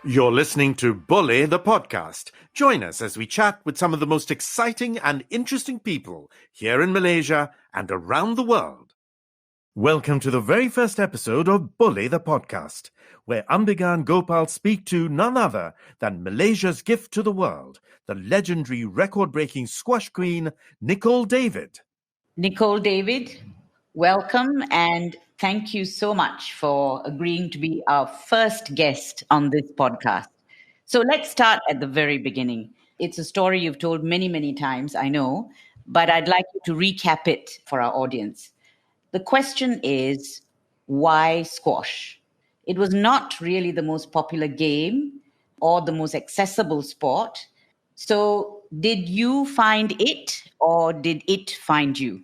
You're listening to Bully the podcast. Join us as we chat with some of the most exciting and interesting people here in Malaysia and around the world. Welcome to the very first episode of Bully the podcast, where Ambiga and Gopal speak to none other than Malaysia's gift to the world, the legendary record-breaking squash queen, Nicol David. Nicol David, welcome and thank you so much for agreeing to be our first guest on this podcast. So let's start at the very beginning. It's a story you've told many, many times, I know, but I'd like you to recap it for our audience. The question is, why squash? It was not really the most popular game or the most accessible sport. So did you find it or did it find you?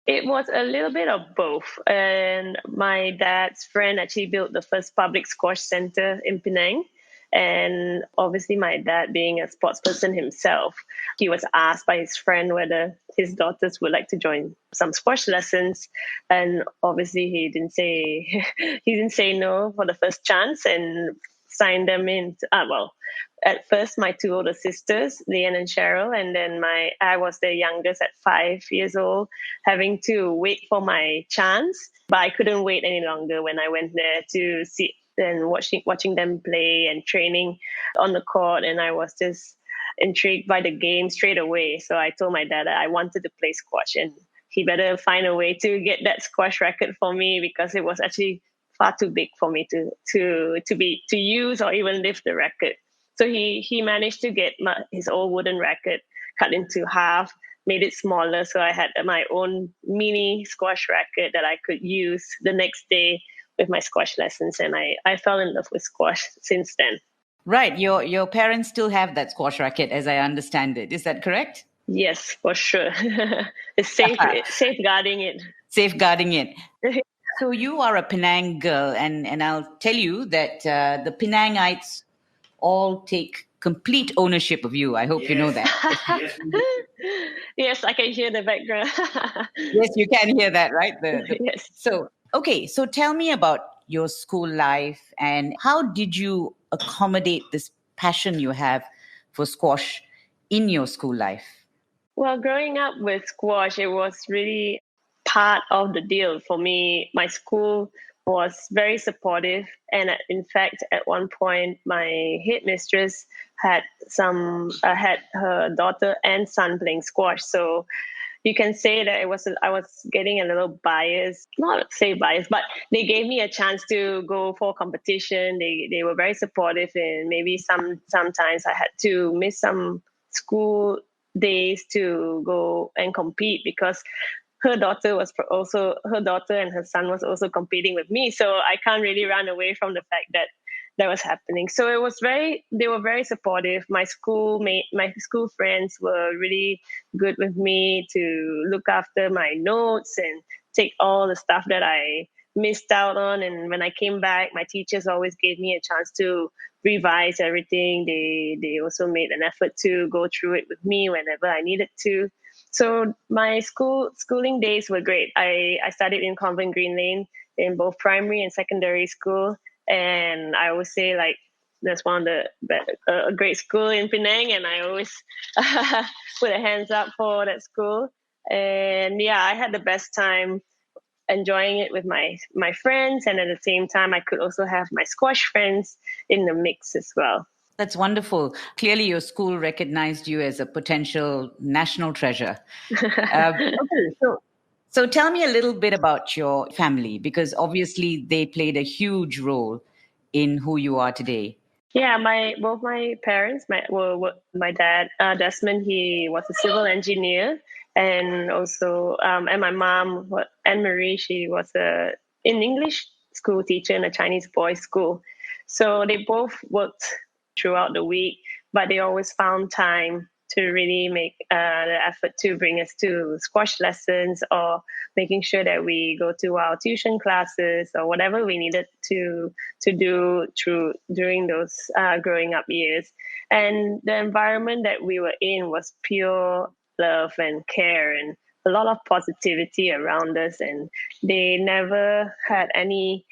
It was a little bit of both. And my dad's friend actually built the first public squash center in Penang. And obviously, my dad, being a sports person himself, he was asked by his friend whether his daughters would like to join some squash lessons. And obviously, he didn't say no for the first chance and signed them in. At first, my two older sisters, Leanne and Cheryl, and then I was the youngest at 5 years old, having to wait for my chance. But I couldn't wait any longer when I went there to see and watching them play and training on the court. And I was just intrigued by the game straight away. So I told my dad that I wanted to play squash, and he better find a way to get that squash racket for me because it was actually far too big for me to use or even lift the racket. So he managed to get his old wooden racket cut into half, made it smaller, so I had my own mini squash racket that I could use the next day with my squash lessons, and I fell in love with squash since then. Right. Your parents still have that squash racket, as I understand it. Is that correct? Yes, for sure. It's safeguarding it. Safeguarding it. So you are a Penang girl, and I'll tell you that the Penangites all take complete ownership of you. I hope you know that. Yes, I can hear the background. Yes, you can hear that, right? Yes. So tell me about your school life and how did you accommodate this passion you have for squash in your school life? Well, growing up with squash, it was really part of the deal for me. My school was very supportive, and in fact, at one point, my headmistress had her daughter and son playing squash. So you can say that I was getting a little biased, not say biased, but they gave me a chance to go for competition. They were very supportive, and maybe sometimes I had to miss some school days to go and compete because her daughter and her son was also competing with me. So I can't really run away from the fact that was happening. So they were very supportive. My school friends were really good with me to look after my notes and take all the stuff that I missed out on. And when I came back, my teachers always gave me a chance to revise everything. They also made an effort to go through it with me whenever I needed to. So my schooling days were great. I studied in Convent Green Lane in both primary and secondary school. And I always say that's one of a great school in Penang, and I always put a hands up for that school. And yeah, I had the best time enjoying it with my friends, and at the same time, I could also have my squash friends in the mix as well. That's wonderful. Clearly, your school recognized you as a potential national treasure. Okay, so tell me a little bit about your family, because obviously they played a huge role in who you are today. Yeah, both my parents, my dad, Desmond, he was a civil engineer, and also and my mom, Anne Marie, she was an English school teacher in a Chinese boys' school. So they both worked throughout the week, but they always found time to really make the effort to bring us to squash lessons or making sure that we go to our tuition classes or whatever we needed to do during those growing up years. And the environment that we were in was pure love and care and a lot of positivity around us. And they never had any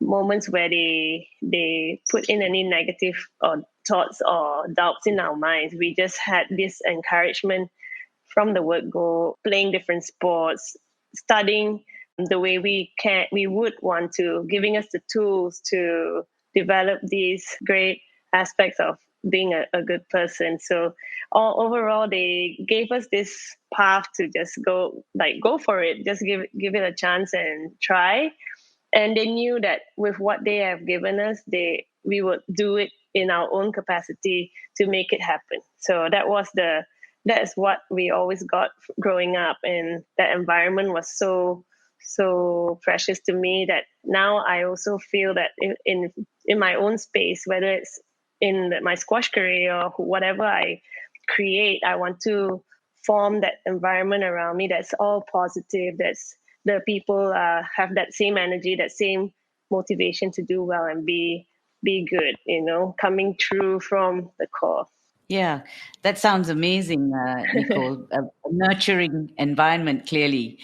moments where they put in any negative or thoughts or doubts in our minds. We just had this encouragement from the word go, playing different sports, studying the way we would want to, giving us the tools to develop these great aspects of being a good person. So overall, they gave us this path to just go for it, just give it a chance and try. And they knew that with what they have given us, we would do it in our own capacity to make it happen. So that's what we always got growing up, and that environment was so precious to me that now I also feel that in my own space, whether it's in my squash career or whatever I create, I want to form that environment around me that's all positive, that's the people have that same energy, that same motivation to do well and be good, coming through from the core. Yeah, that sounds amazing, Nicole. A nurturing environment, clearly.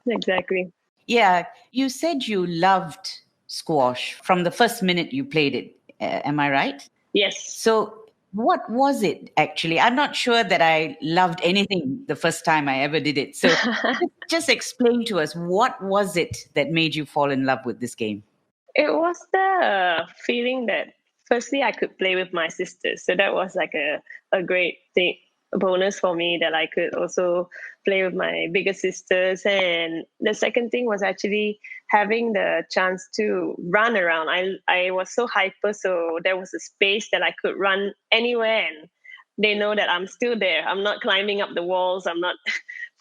Exactly. Yeah, you said you loved squash from the first minute you played it. Am I right? Yes. So, what was it actually? I'm not sure that I loved anything the first time I ever did it. So, just explain to us, what was it that made you fall in love with this game? It was the feeling that firstly I could play with my sisters. So that was like a great thing, a bonus for me, that I could also play with my bigger sisters. And the second thing was actually having the chance to run around. I was so hyper, so there was a space that I could run anywhere, and they know that I'm still there. I'm not climbing up the walls. I'm not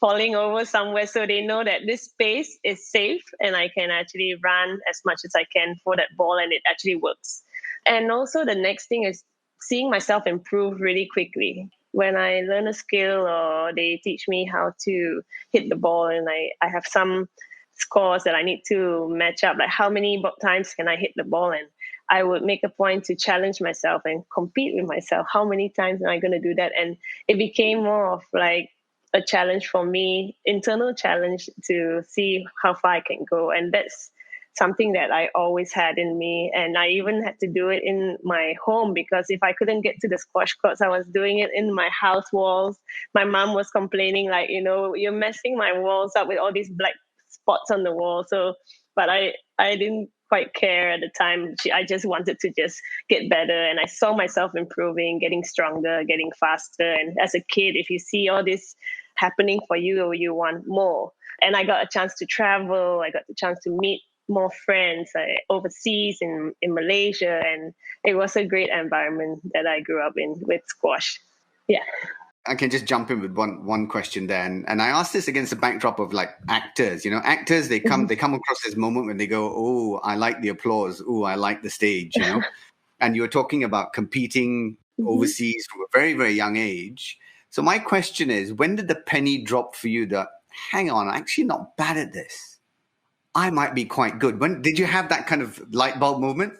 falling over somewhere. So they know that this space is safe and I can actually run as much as I can for that ball, and it actually works. And also the next thing is seeing myself improve really quickly. When I learn a skill or they teach me how to hit the ball, and I have some scores that I need to match up, like how many times can I hit the ball, and I would make a point to challenge myself and compete with myself. How many times am I going to do that? And it became more of like a challenge for me, internal challenge to see how far I can go. And that's something that I always had in me. And I even had to do it in my home, because if I couldn't get to the squash courts, I was doing it in my house walls. My mom was complaining, like, you're messing my walls up with all these black spots on the wall. So, but I didn't quite care at the time. I just wanted to just get better, and I saw myself improving, getting stronger, getting faster. And as a kid, if you see all this happening for you, you want more. And I got a chance to travel. I got the chance to meet more friends overseas in Malaysia, and it was a great environment that I grew up in with squash. Yeah. I can just jump in with one question there, and I ask this against the backdrop of like actors. Actors, they come across this moment when they go, "Oh, I like the applause. Oh, I like the stage." And you were talking about competing overseas from a very, very young age. So my question is, when did the penny drop for you that, hang on, I'm actually not bad at this, I might be quite good? When did you have that kind of light bulb moment?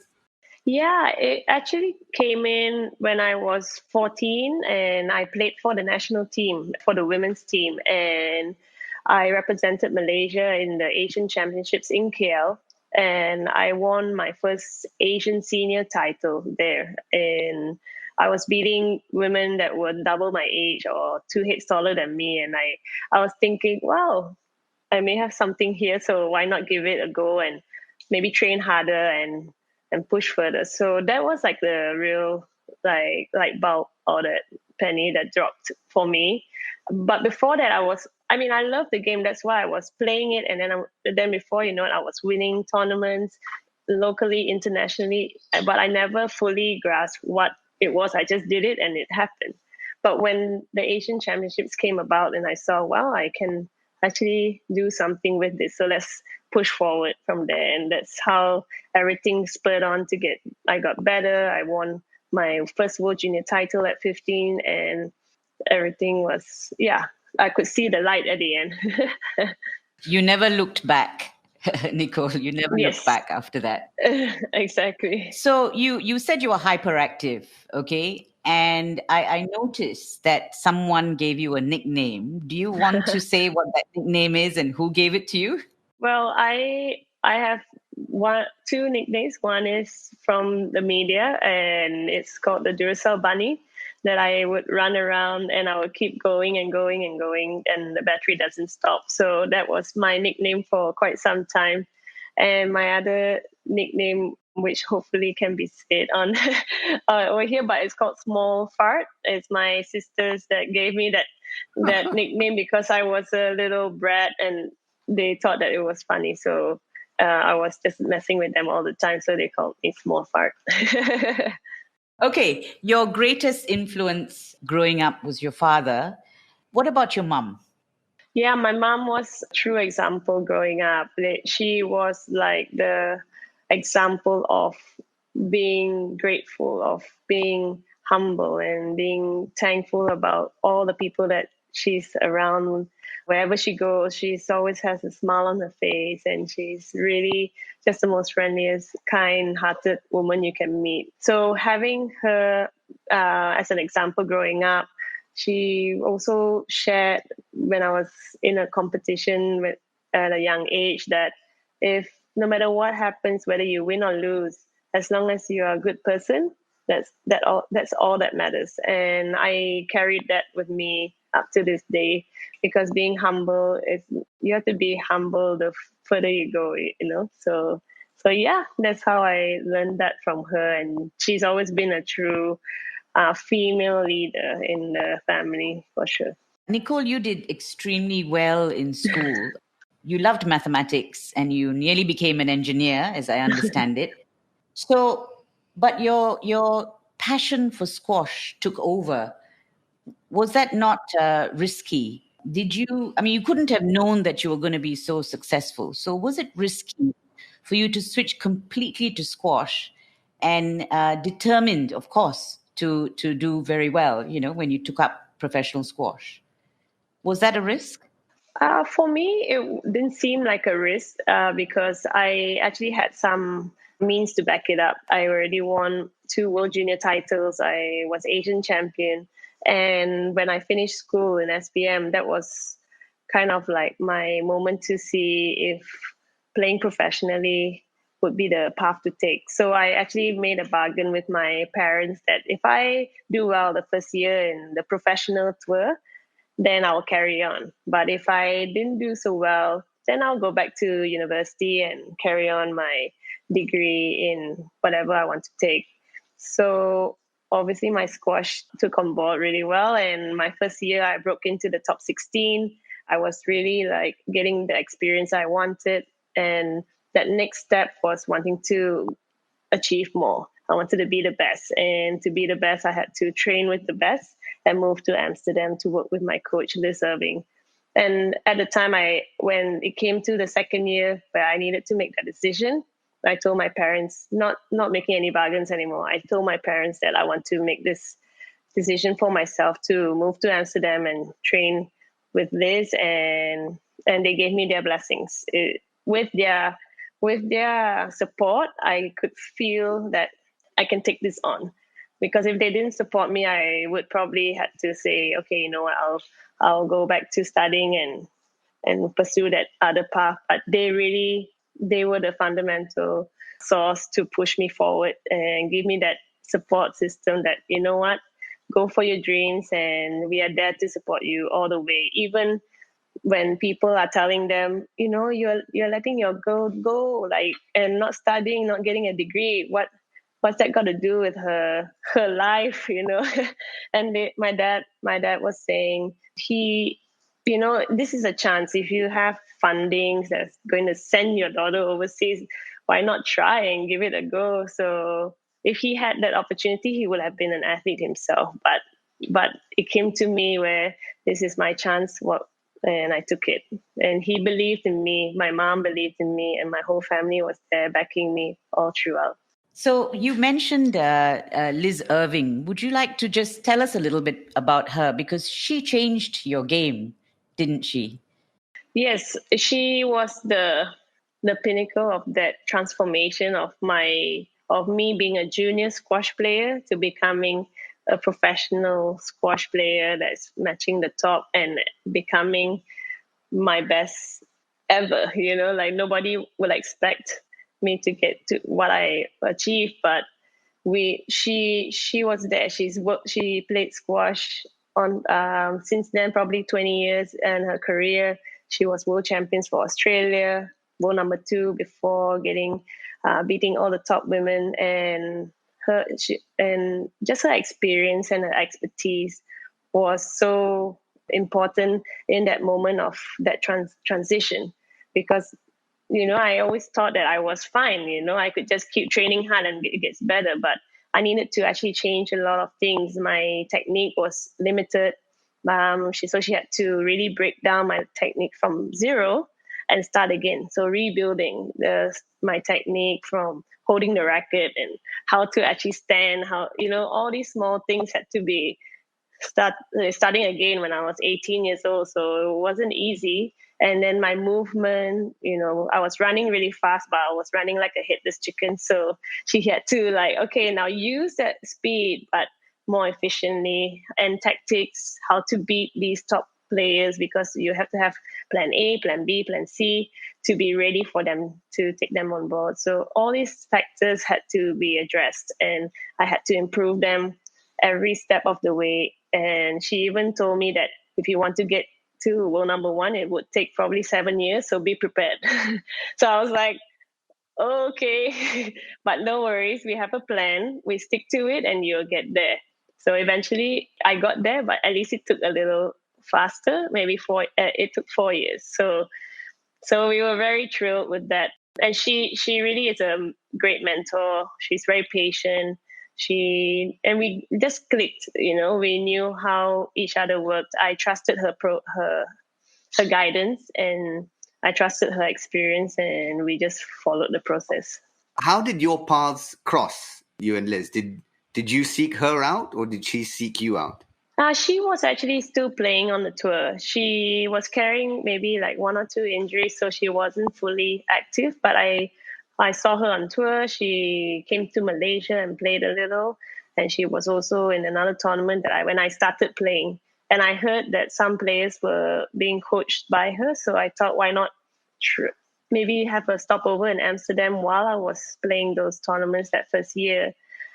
Yeah, it actually came in when I was 14, and I played for the national team, for the women's team. And I represented Malaysia in the Asian Championships in KL. And I won my first Asian senior title there. And I was beating women that were double my age or 2 heads taller than me. And I was thinking, wow, I may have something here, so why not give it a go and maybe train harder and push further. So that was like the real like bulb, or that penny that dropped for me. But before that, I love the game. That's why I was playing it. And then before you know it, I was winning tournaments locally, internationally. But I never fully grasped what it was. I just did it and it happened. But when the Asian Championships came about and I saw, wow, I can actually do something with this. So let's push forward from there. And that's how everything spurred on I got better. I won my first World Junior title at 15, and everything was, I could see the light at the end. You never looked back, Nicole. You never Yes. looked back after that. Exactly. So you said you were hyperactive, okay? And I noticed that someone gave you a nickname. Do you want to say what that nickname is and who gave it to you? Well, I have two nicknames. One is from the media, and it's called the Duracell Bunny. That I would run around and I would keep going and going and going, and the battery doesn't stop. So that was my nickname for quite some time. And my other nickname, which hopefully can be said on over here, but it's called Small Fart. It's my sisters that gave me that nickname because I was a little brat and they thought that it was funny. So I was just messing with them all the time. So they called me Small Fart. Okay, your greatest influence growing up was your father. What about your mum? Yeah, my mom was a true example growing up. She was like the example of being grateful, of being humble, and being thankful about all the people that she's around. Wherever she goes, she's always has a smile on her face, and she's really just the most friendliest, kind-hearted woman you can meet. So having her as an example growing up, she also shared when I was in a competition at a young age that if no matter what happens, whether you win or lose, as long as you are a good person, that's all that matters. And I carried that with me up to this day, because being humble is, you have to be humble the further you go, So yeah, that's how I learned that from her, and she's always been a true female leader in the family for sure. Nicole, you did extremely well in school. You loved mathematics and you nearly became an engineer, as I understand it. So, but your passion for squash took over. Was that not risky? You couldn't have known that you were going to be so successful. So was it risky for you to switch completely to squash and determined, of course, to do very well, when you took up professional squash? Was that a risk? For me, it didn't seem like a risk because I actually had some means to back it up. I already won 2 World Junior titles. I was Asian champion. And when I finished school in SPM, that was kind of like my moment to see if playing professionally would be the path to take. So I actually made a bargain with my parents that if I do well the first year in the professional tour, then I'll carry on. But if I didn't do so well, then I'll go back to university and carry on my degree in whatever I want to take. So obviously my squash took on board really well. And my first year, I broke into the top 16. I was really like getting the experience I wanted. And that next step was wanting to achieve more. I wanted to be the best. And to be the best, I had to train with the best and moved to Amsterdam to work with my coach, Irving. And at the time, when it came to the second year where I needed to make that decision, I told my parents, not making any bargains anymore. I told my parents that I want to make this decision for myself to move to Amsterdam and train with Liz, and they gave me their blessings. With their support, I could feel that I can take this on. Because if they didn't support me, I would probably have to say, okay, you know what, I'll go back to studying and pursue that other path. But they were the fundamental source to push me forward and give me that support system that, you know what, go for your dreams and we are there to support you all the way. Even when people are telling them, you're letting your girl go, like, and not studying, not getting a degree, what's that got to do with her life, And my dad was saying, this is a chance. If you have funding that's going to send your daughter overseas, why not try and give it a go? So if he had that opportunity, he would have been an athlete himself. But it came to me where this is my chance, and I took it. And he believed in me. My mom believed in me, and my whole family was there backing me all throughout. So you mentioned Liz Irving. Would you like to just tell us a little bit about her? Because she changed your game, didn't she? Yes, she was the pinnacle of that transformation of me being a junior squash player to becoming a professional squash player that's matching the top and becoming my best ever. Like nobody will expect me to get to what I achieved. But she was there. She played squash on since then, probably 20 years in her career. She was world champions for Australia, world number 2 before getting beating all the top women, and and just her experience and her expertise was so important in that moment of that transition, because I always thought that I was fine. I could just keep training hard and it gets better. But I needed to actually change a lot of things. My technique was limited. So she had to really break down my technique from zero and start again. So rebuilding my technique from holding the racket and how to actually stand, all these small things had to be starting again when I was 18 years old. So it wasn't easy. And then my movement, I was running really fast, but I was running like a headless chicken. So she had to okay, now use that speed, but more efficiently, and tactics, how to beat these top players, because you have to have plan A, plan B, plan C to be ready for them to take them on board. So all these factors had to be addressed, and I had to improve them every step of the way. And she even told me that if you want to get to world number 1, it would take probably 7 years. So be prepared. So I was like, okay, but no worries. We have a plan. We stick to it and you'll get there. So eventually I got there, but at least it took a little faster. Maybe it took 4 years. So we were very thrilled with that. And she really is a great mentor. She's very patient. And we just clicked, we knew how each other worked. I trusted her guidance, and I trusted her experience, and we just followed the process. How did your paths cross, you and Liz? Did you seek her out, or did she seek you out? She was actually still playing on the tour. She was carrying maybe like 1 or 2 injuries, so she wasn't fully active. But I saw her on tour. She came to Malaysia and played a little. And she was also in another tournament when I started playing. And I heard that some players were being coached by her. So I thought, why not maybe have a stopover in Amsterdam while I was playing those tournaments that first year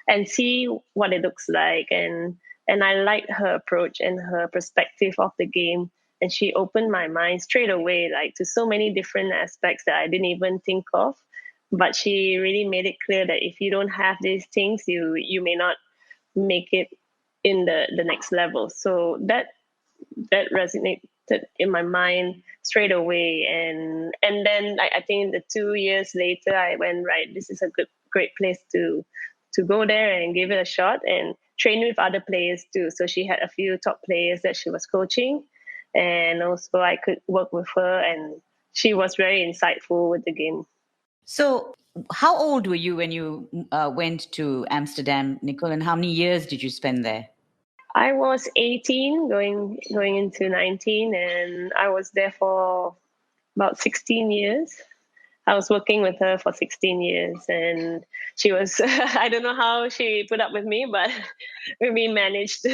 and see what it looks like. And I liked her approach and her perspective of the game. And she opened my mind straight away, to so many different aspects that I didn't even think of. But she really made it clear that if you don't have these things, you may not make it in the next level. So that resonated in my mind straight away. And then I think the 2 years later, I went, right, this is a great place to go there and give it a shot and train with other players too. So she had a few top players that she was coaching, and also I could work with her, and she was very insightful with the game. So how old were you when you went to Amsterdam, Nicol, and how many years did you spend there? I was 18 going into 19, and I was there for about 16 years. I was working with her for 16 years, and she was, I don't know how she put up with me, but we managed.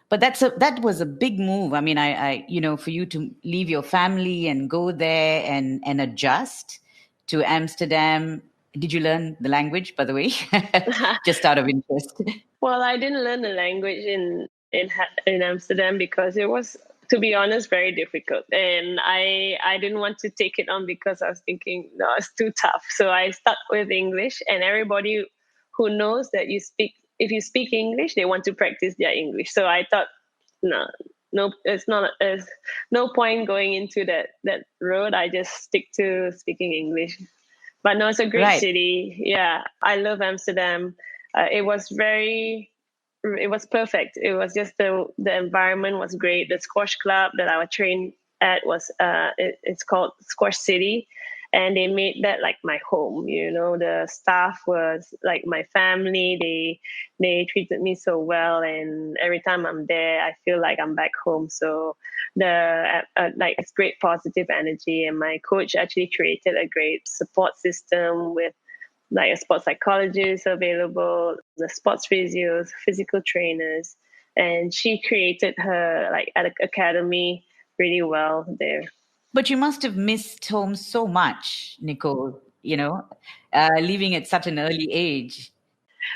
But that was a big move. I mean, I for you to leave your family and go there and adjust to Amsterdam. Did you learn the language, by the way? Just out of interest. Well, I didn't learn the language in Amsterdam because it was, to be honest, very difficult. And I didn't want to take it on because I was thinking, no, it's too tough. So I stuck with English, and everybody who knows that if you speak English, they want to practice their English. So I thought, no, there's no point going into that road. I just stick to speaking English. But no, it's a great city. Yeah, I love Amsterdam. It was perfect. It was just the environment was great. The squash club that I trained at was it's called Squash City, and they made that like my home. The staff was like my family. They treated me so well, and every time I'm there, I feel like I'm back home. So it's great positive energy, and my coach actually created a great support system with like a sports psychologist available, the sports physios, physical trainers, and she created her academy really well there. But you must have missed home so much, Nicol. leaving at such an early age?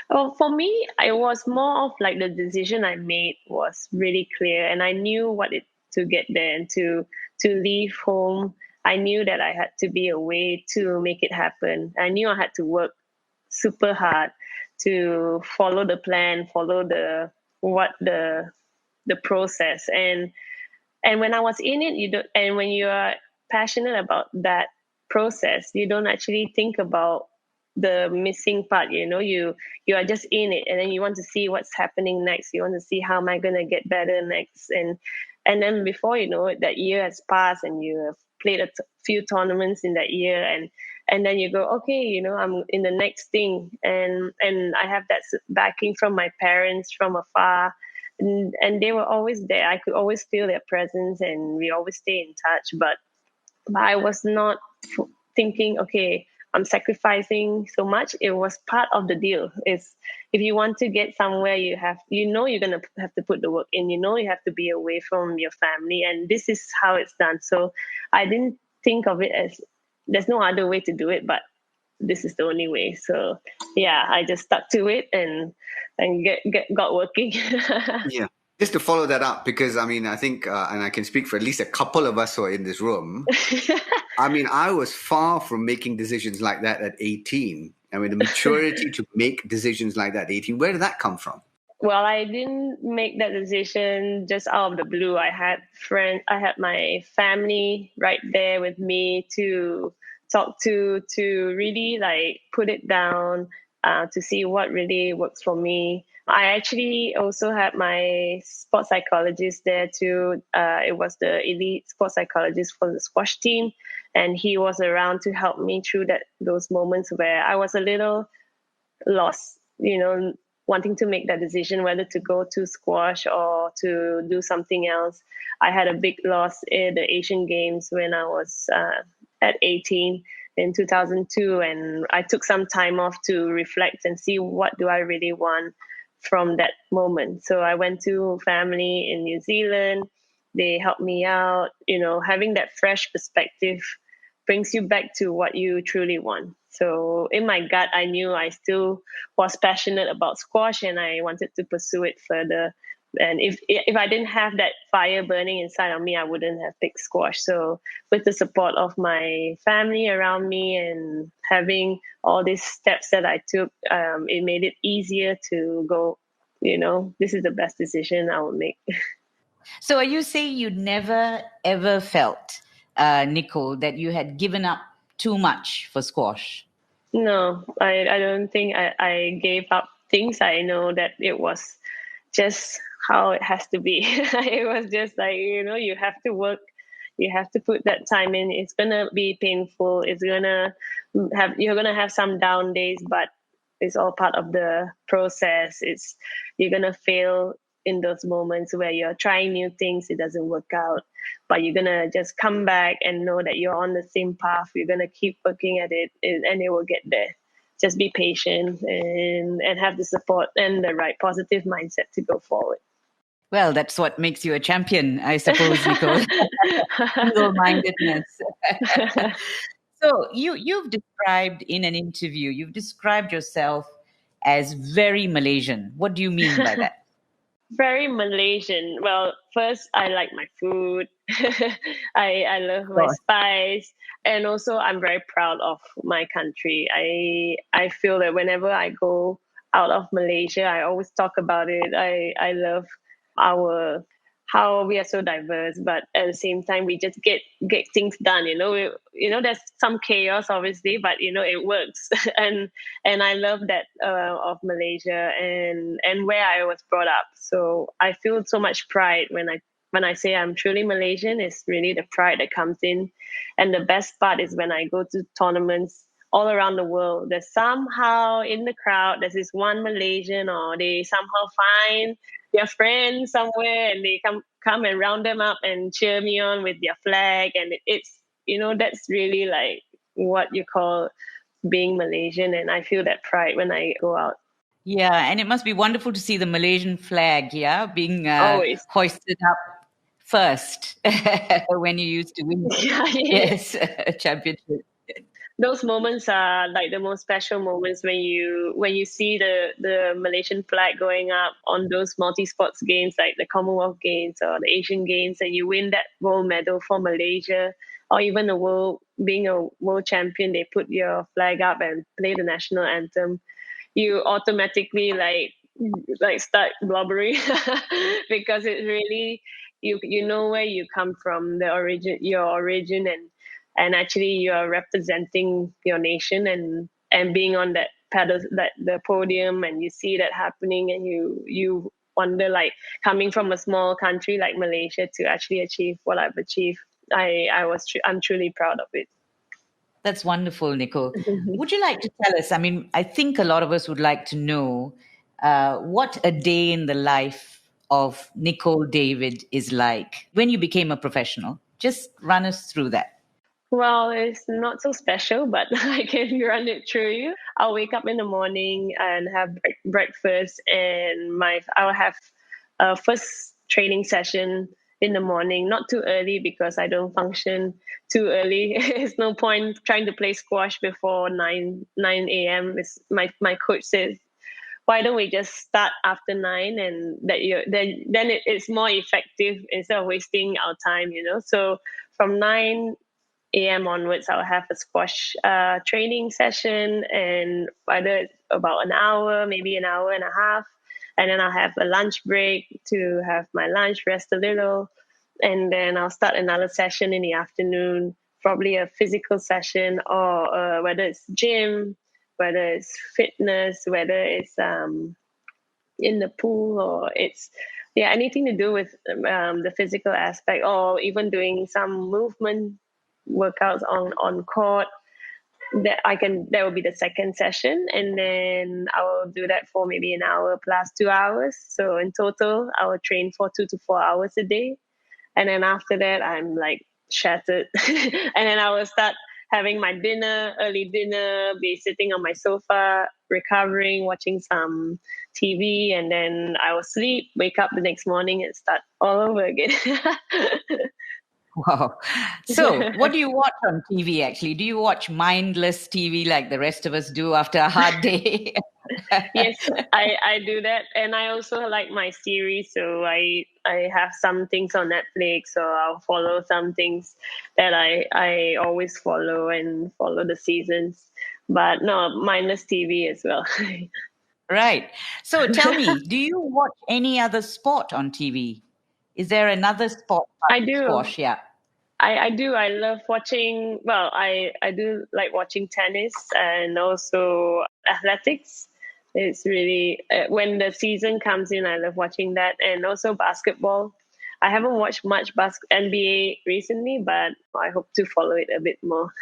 Well, for me, it was more of like the decision I made was really clear, and I knew what it to get there and to leave home. I knew that I had to be away to make it happen. I knew I had to work super hard to follow the plan, follow the process, and when I was in it, you don't. And when you are passionate about that process, you don't actually think about the missing part. You are just in it, and then you want to see what's happening next. You want to see how am I going to get better next, and then before you know it, that year has passed, and you have played few tournaments in that year, and then you go, okay, I'm in the next thing, and I have that backing from my parents from afar. And they were always there. I could always feel their presence, and we always stay in touch. But I was not thinking, okay, I'm sacrificing so much. It was part of the deal. Is if you want to get somewhere, you're gonna have to put the work in. You have to be away from your family, and this is how it's done. So I didn't think of it as there's no other way to do it, but this is the only way. So yeah, I just stuck to it and got working. Yeah. Just to follow that up, because I think, and I can speak for at least a couple of us who are in this room. I was far from making decisions like that at 18. The maturity to make decisions like that at 18, where did that come from? Well, I didn't make that decision just out of the blue. I had friends, I had my family right there with me to talk to really like put it down, to see what really works for me. I actually also had my sports psychologist there too. It was the elite sports psychologist for the squash team, and he was around to help me through those moments where I was a little lost, wanting to make that decision whether to go to squash or to do something else. I had a big loss in the Asian Games when I was at 18 in 2002, and I took some time off to reflect and see what do I really want from that moment. So I went to family in New Zealand. They helped me out. Having that fresh perspective brings you back to what you truly want. So in my gut, I knew I still was passionate about squash, and I wanted to pursue it further. And if I didn't have that fire burning inside of me, I wouldn't have picked squash. So with the support of my family around me and having all these steps that I took, it made it easier to go, this is the best decision I would make. So are you saying you never, ever felt, Nicol, that you had given up too much for squash? No, I don't think I gave up things. I know that it was just how it has to be. It was just like, you have to work, you have to put that time in. It's gonna be painful. You're gonna have some down days, but it's all part of the process. You're gonna fail in those moments where you're trying new things, it doesn't work out, but you're gonna just come back and know that you're on the same path. You're gonna keep working at it, and it will get there. Just be patient and have the support and the right positive mindset to go forward. Well, that's what makes you a champion, I suppose, Nicol. Single-mindedness. So you've described in an interview, you've described yourself as very Malaysian. What do you mean by that? Very Malaysian. Well, first, I like my food. I love my spice. And also, I'm very proud of my country. I feel that whenever I go out of Malaysia, I always talk about it. I love how we are so diverse, but at the same time, we just get things done. There's some chaos, obviously, but it works. and I love that of Malaysia and where I was brought up. So I feel so much pride when I say I'm truly Malaysian. It's really the pride that comes in, and the best part is when I go to tournaments all around the world. There's somehow in the crowd there's this one Malaysian, or they somehow find their friends somewhere, and they come and round them up and cheer me on with their flag. And it's that's really like what you call being Malaysian, and I feel that pride when I go out. Yeah, and it must be wonderful to see the Malaysian flag, being hoisted up first when you used to win. Yeah. Yes, a championship. those moments are like the most special moments when you see the Malaysian flag going up on those multi-sports games like the Commonwealth Games or the Asian Games, and you win that gold medal for Malaysia, or even being a world champion, they put your flag up and play the national anthem. You automatically like start blubbering because it really, you know where you come from, your origin, and actually you are representing your nation, and being on that the podium, and you see that happening, and you wonder, like, coming from a small country like Malaysia to actually achieve what I've achieved. I'm truly proud of it. That's wonderful, Nicol. Would you like to tell us? I mean, I think a lot of us would like to know what a day in the life of Nicol David is like when you became a professional. Just run us through that. Well, it's not so special, but I can run it through you. I'll wake up in the morning and have breakfast, and I'll have a first training session in the morning. Not too early because I don't function too early. There's no point trying to play squash before 9 a.m. My coach says, why don't we just start after 9, and it's more effective instead of wasting our time, So from 9 a.m. onwards, I'll have a squash training session, and either it's about an hour, maybe an hour and a half, and then I'll have a lunch break to have my lunch, rest a little, and then I'll start another session in the afternoon, probably a physical session, or whether it's gym, whether it's fitness, whether it's in the pool, or it's anything to do with the physical aspect, or even doing some movement workouts on court. That will be the second session, and then I will do that for maybe an hour plus 2 hours. So in total, I will train for 2 to 4 hours a day, and then after that, I'm like shattered, and then I will start having my early dinner, be sitting on my sofa, recovering, watching some TV, and then I will sleep, wake up the next morning, and start all over again. Wow. So, what do you watch on TV actually? Do you watch mindless TV like the rest of us do after a hard day? Yes, I do that. And I also like my series. So I have some things on Netflix, so I'll follow some things that I always follow and follow the seasons. But no, mindless TV as well. Right. So tell me, do you watch any other sport on TV? Is there another sport? I do. Squash, yeah. I do. I love watching. Well, I do like watching tennis and also athletics. It's really when the season comes in, I love watching that, and also basketball. I haven't watched much NBA recently, but I hope to follow it a bit more.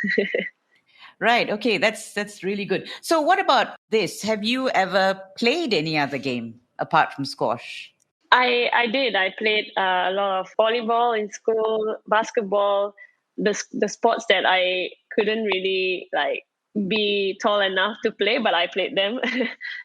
Right. Okay. That's really good. So, what about this? Have you ever played any other game apart from squash? I did. I played a lot of volleyball in school, basketball, the sports that I couldn't really like be tall enough to play, but I played them.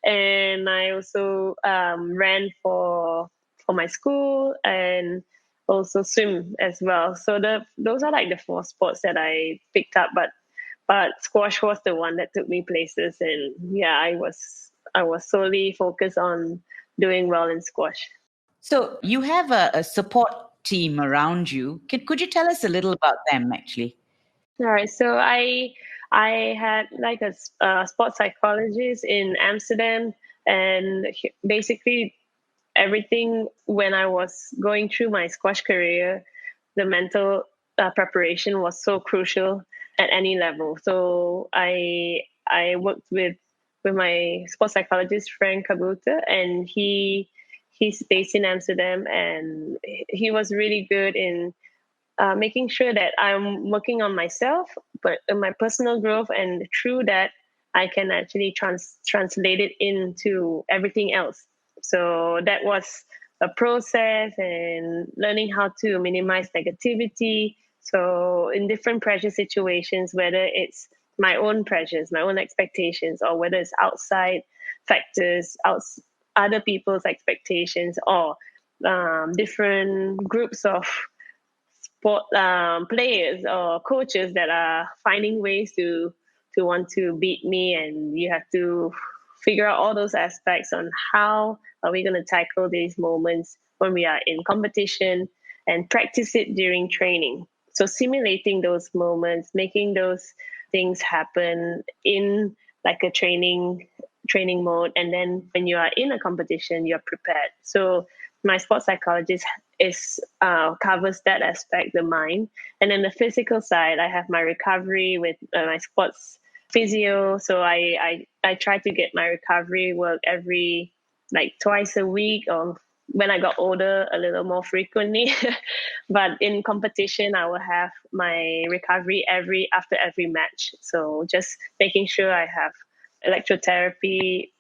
And I also ran for my school, and also swim as well. So those are like the 4 sports that I picked up, but squash was the one that took me places, and yeah, I was solely focused on doing well in squash. So, you have a support team around you. Could you tell us a little about them, actually? All right, so I had like a sports psychologist in Amsterdam, and basically everything when I was going through my squash career, the mental preparation was so crucial at any level. So I worked with my sports psychologist friend Kabuta, and he's based in Amsterdam, and he was really good in making sure that I'm working on myself, but in my personal growth, and through that, I can actually translate it into everything else. So that was a process, and learning how to minimize negativity. So in different pressure situations, whether it's my own pressures, my own expectations, or whether it's outside factors, other people's expectations, or different groups of sport players or coaches that are finding ways to to want to beat me, and you have to figure out all those aspects on how are we going to tackle these moments when we are in competition, and practice it during training. So simulating those moments, making those things happen in like a training mode, and then when you are in a competition, you're prepared. So my sports psychologist is covers that aspect, the mind, and then the physical side. I have my recovery with my sports physio. So I try to get my recovery work every like twice a week, or when I got older, a little more frequently. But in competition, I will have my recovery after every match. So just making sure I have electrotherapy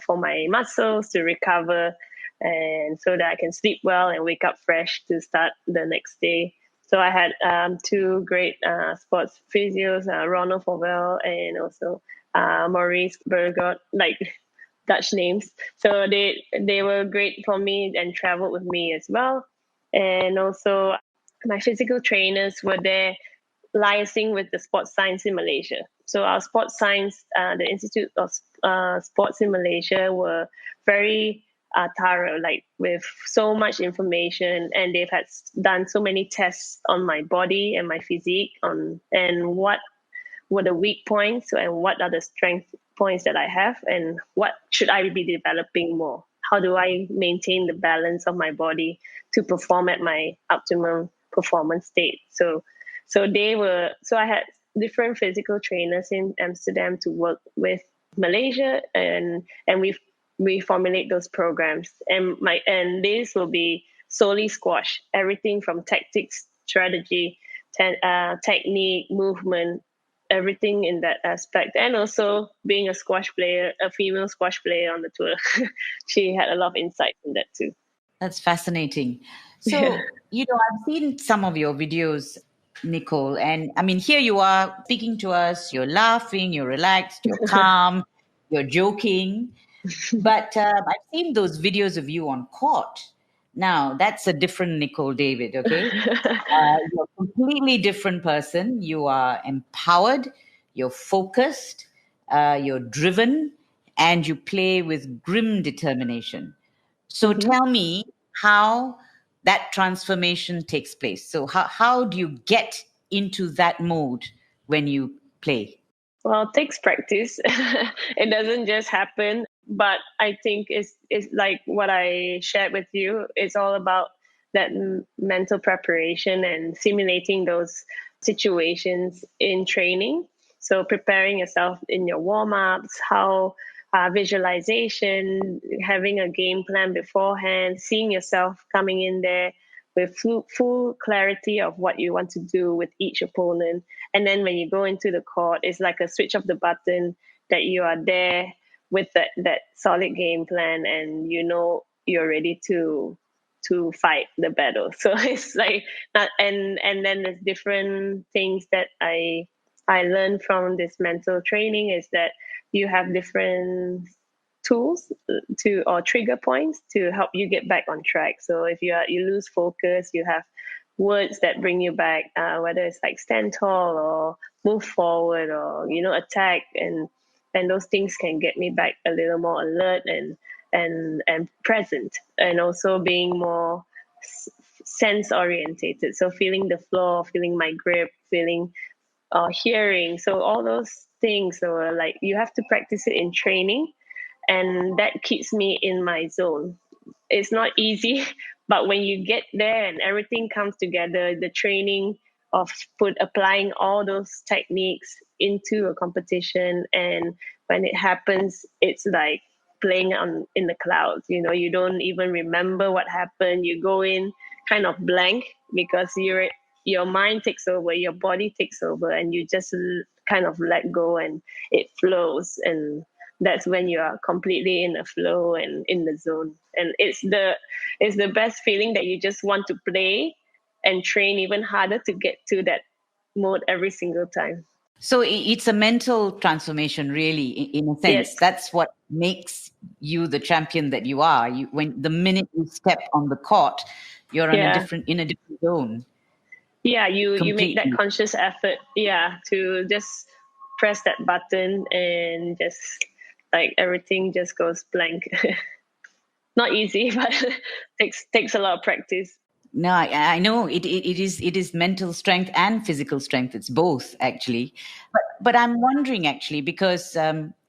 for my muscles to recover, and so that I can sleep well and wake up fresh to start the next day. So I had two great sports physios, Ronald Fowell and also Maurice Bergot, like Dutch names. So they were great for me and traveled with me as well. And also my physical trainers were there liaising with the sports science in Malaysia. So our sports science, the Institute of Sports in Malaysia, were very thorough, like with so much information, and they've had done so many tests on my body and my physique and what were the weak points and what are the strength points that I have, and what should I be developing more. How do I maintain the balance of my body to perform at my optimum performance state? So I had different physical trainers in Amsterdam to work with Malaysia, and we formulate those programs, and this will be solely squash, everything from tactics, strategy, technique, movement, everything in that aspect. And also being a squash player, a female squash player on the tour, she had a lot of insight in that too. That's fascinating. So, I've seen some of your videos, Nicol, and I mean, here you are speaking to us, you're laughing, you're relaxed, you're calm, you're joking. But I've seen those videos of you on court. Now, that's a different Nicol David, okay? You're a completely different person. You are empowered, you're focused, you're driven, and you play with grim determination. So tell me how that transformation takes place. So how do you get into that mode when you play? Well, it takes practice. It doesn't just happen. But I think it's like what I shared with you. It's all about that mental preparation and simulating those situations in training. So preparing yourself in your warm-ups, how visualization, having a game plan beforehand, seeing yourself coming in there with full clarity of what you want to do with each opponent. And then when you go into the court, it's like a switch of the button that you are there with that solid game plan, and you're ready to fight the battle. So it's like not, and then there's different things that I learned from this mental training is that you have different tools or trigger points to help you get back on track. So if you lose focus, you have words that bring you back, whether it's like stand tall or move forward or attack, and those things can get me back a little more alert and present, and also being more sense orientated. So feeling the floor, feeling my grip, feeling hearing. So all those things are like you have to practice it in training, and that keeps me in my zone. It's not easy, but when you get there and everything comes together, the training of applying all those techniques into a competition, and when it happens, it's like playing in the clouds. You don't even remember what happened. You go in kind of blank because your mind takes over, your body takes over, and you just kind of let go, and it flows. And that's when you are completely in the flow and in the zone. And it's the best feeling that you just want to play and train even harder to get to that mode every single time. So it's a mental transformation, really, in a sense. Yes. That's what makes you the champion that you are. When the minute you step on the court, you're in a different zone. Yeah, you make that conscious effort, to just press that button and just like everything just goes blank. Not easy, but takes a lot of practice. No, I know it is mental strength and physical strength. It's both, actually. But I'm wondering, actually, because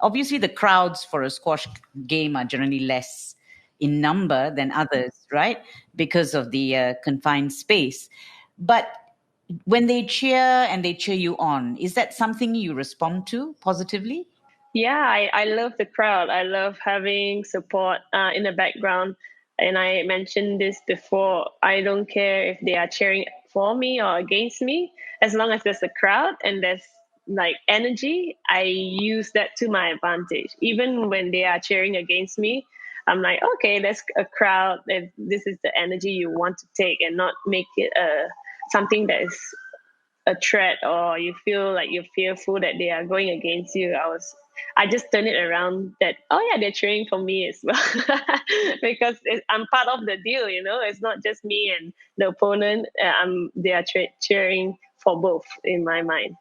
obviously the crowds for a squash game are generally less in number than others, right? Because of the confined space. But when they cheer and they cheer you on, is that something you respond to positively? Yeah, I love the crowd. I love having support in the background. And I mentioned this before. I don't care if they are cheering for me or against me. As long as there's a crowd and there's like energy, I use that to my advantage. Even when they are cheering against me, I'm like, okay, there's a crowd. And this is the energy you want to take, and not make it something that is a threat, or you feel like you're fearful that they are going against you. I just turn it around that, oh yeah, they're cheering for me as well. Because I'm part of the deal, it's not just me and the opponent. They are cheering for both in my mind.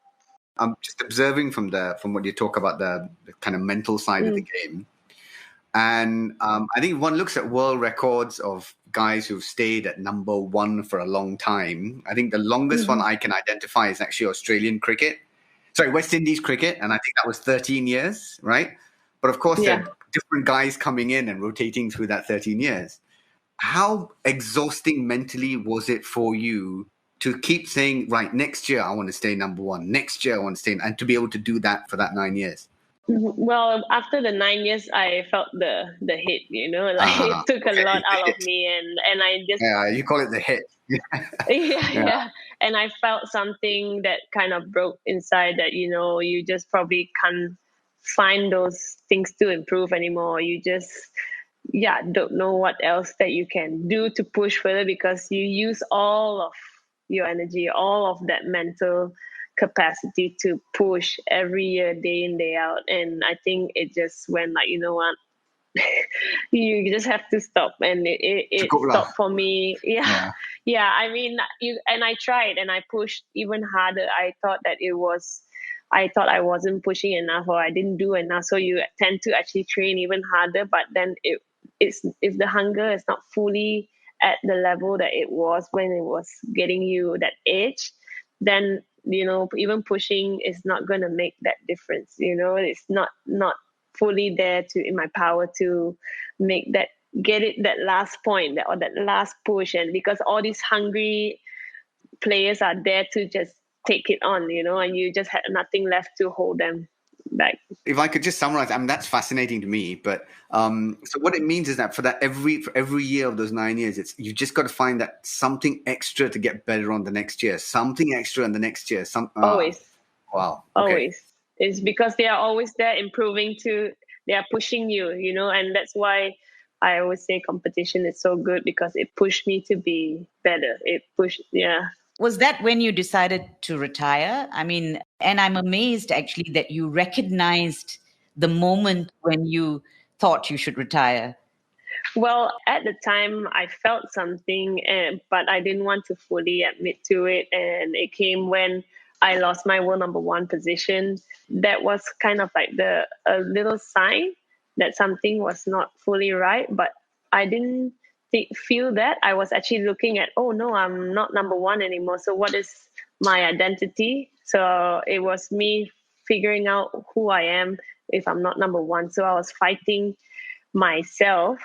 I'm just observing from what you talk about the kind of mental side of the game. And I think if one looks at world records of guys who've stayed at number one for a long time, I think the longest one I can identify is actually West Indies cricket. And I think that was 13 years, right? But of course, there are different guys coming in and rotating through that 13 years. How exhausting mentally was it for you to keep saying, right, next year I want to stay number one, next year I want to stay, and to be able to do that for that 9 years? Well, after the 9 years, I felt the hit. It took a lot out of me, and I just you call it the hit. yeah. And I felt something that kind of broke inside. That you just probably can't find those things to improve anymore. You just don't know what else that you can do to push further, because you use all of your energy, all of that mental capacity to push every year, day in, day out. And I think it just went like, you know what, you just have to stop. And it stopped for me. Yeah. I mean, and I tried and I pushed even harder. I thought I wasn't pushing enough, or I didn't do enough. So you tend to actually train even harder. But then it's if the hunger is not fully at the level that it was when it was getting you that edge, then even pushing is not going to make that difference. It's not fully there to in my power to make that, get it, that last point, or that last push. And because all these hungry players are there to just take it on, and you just had nothing left to hold them back. If I could just summarize, I mean, that's fascinating to me. But so what it means is that for every year of those 9 years, you've just got to find that something extra to get better on the next year, something extra in the next year. Always. Wow. Okay. Always. It's because they are always there improving they are pushing you, and that's why I always say competition is so good, because it pushed me to be better. Was that when you decided to retire? I mean, and I'm amazed actually that you recognized the moment when you thought you should retire. Well, at the time, I felt something, but I didn't want to fully admit to it. And it came when I lost my world number one position. That was kind of like a little sign that something was not fully right, but I didn't feel that. I was actually looking at, oh no, I'm not number one anymore. So what is my identity? So it was me figuring out who I am if I'm not number one. So I was fighting myself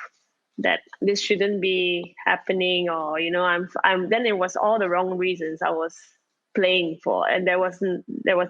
that this shouldn't be happening, or I'm then it was all the wrong reasons I was playing for, and there was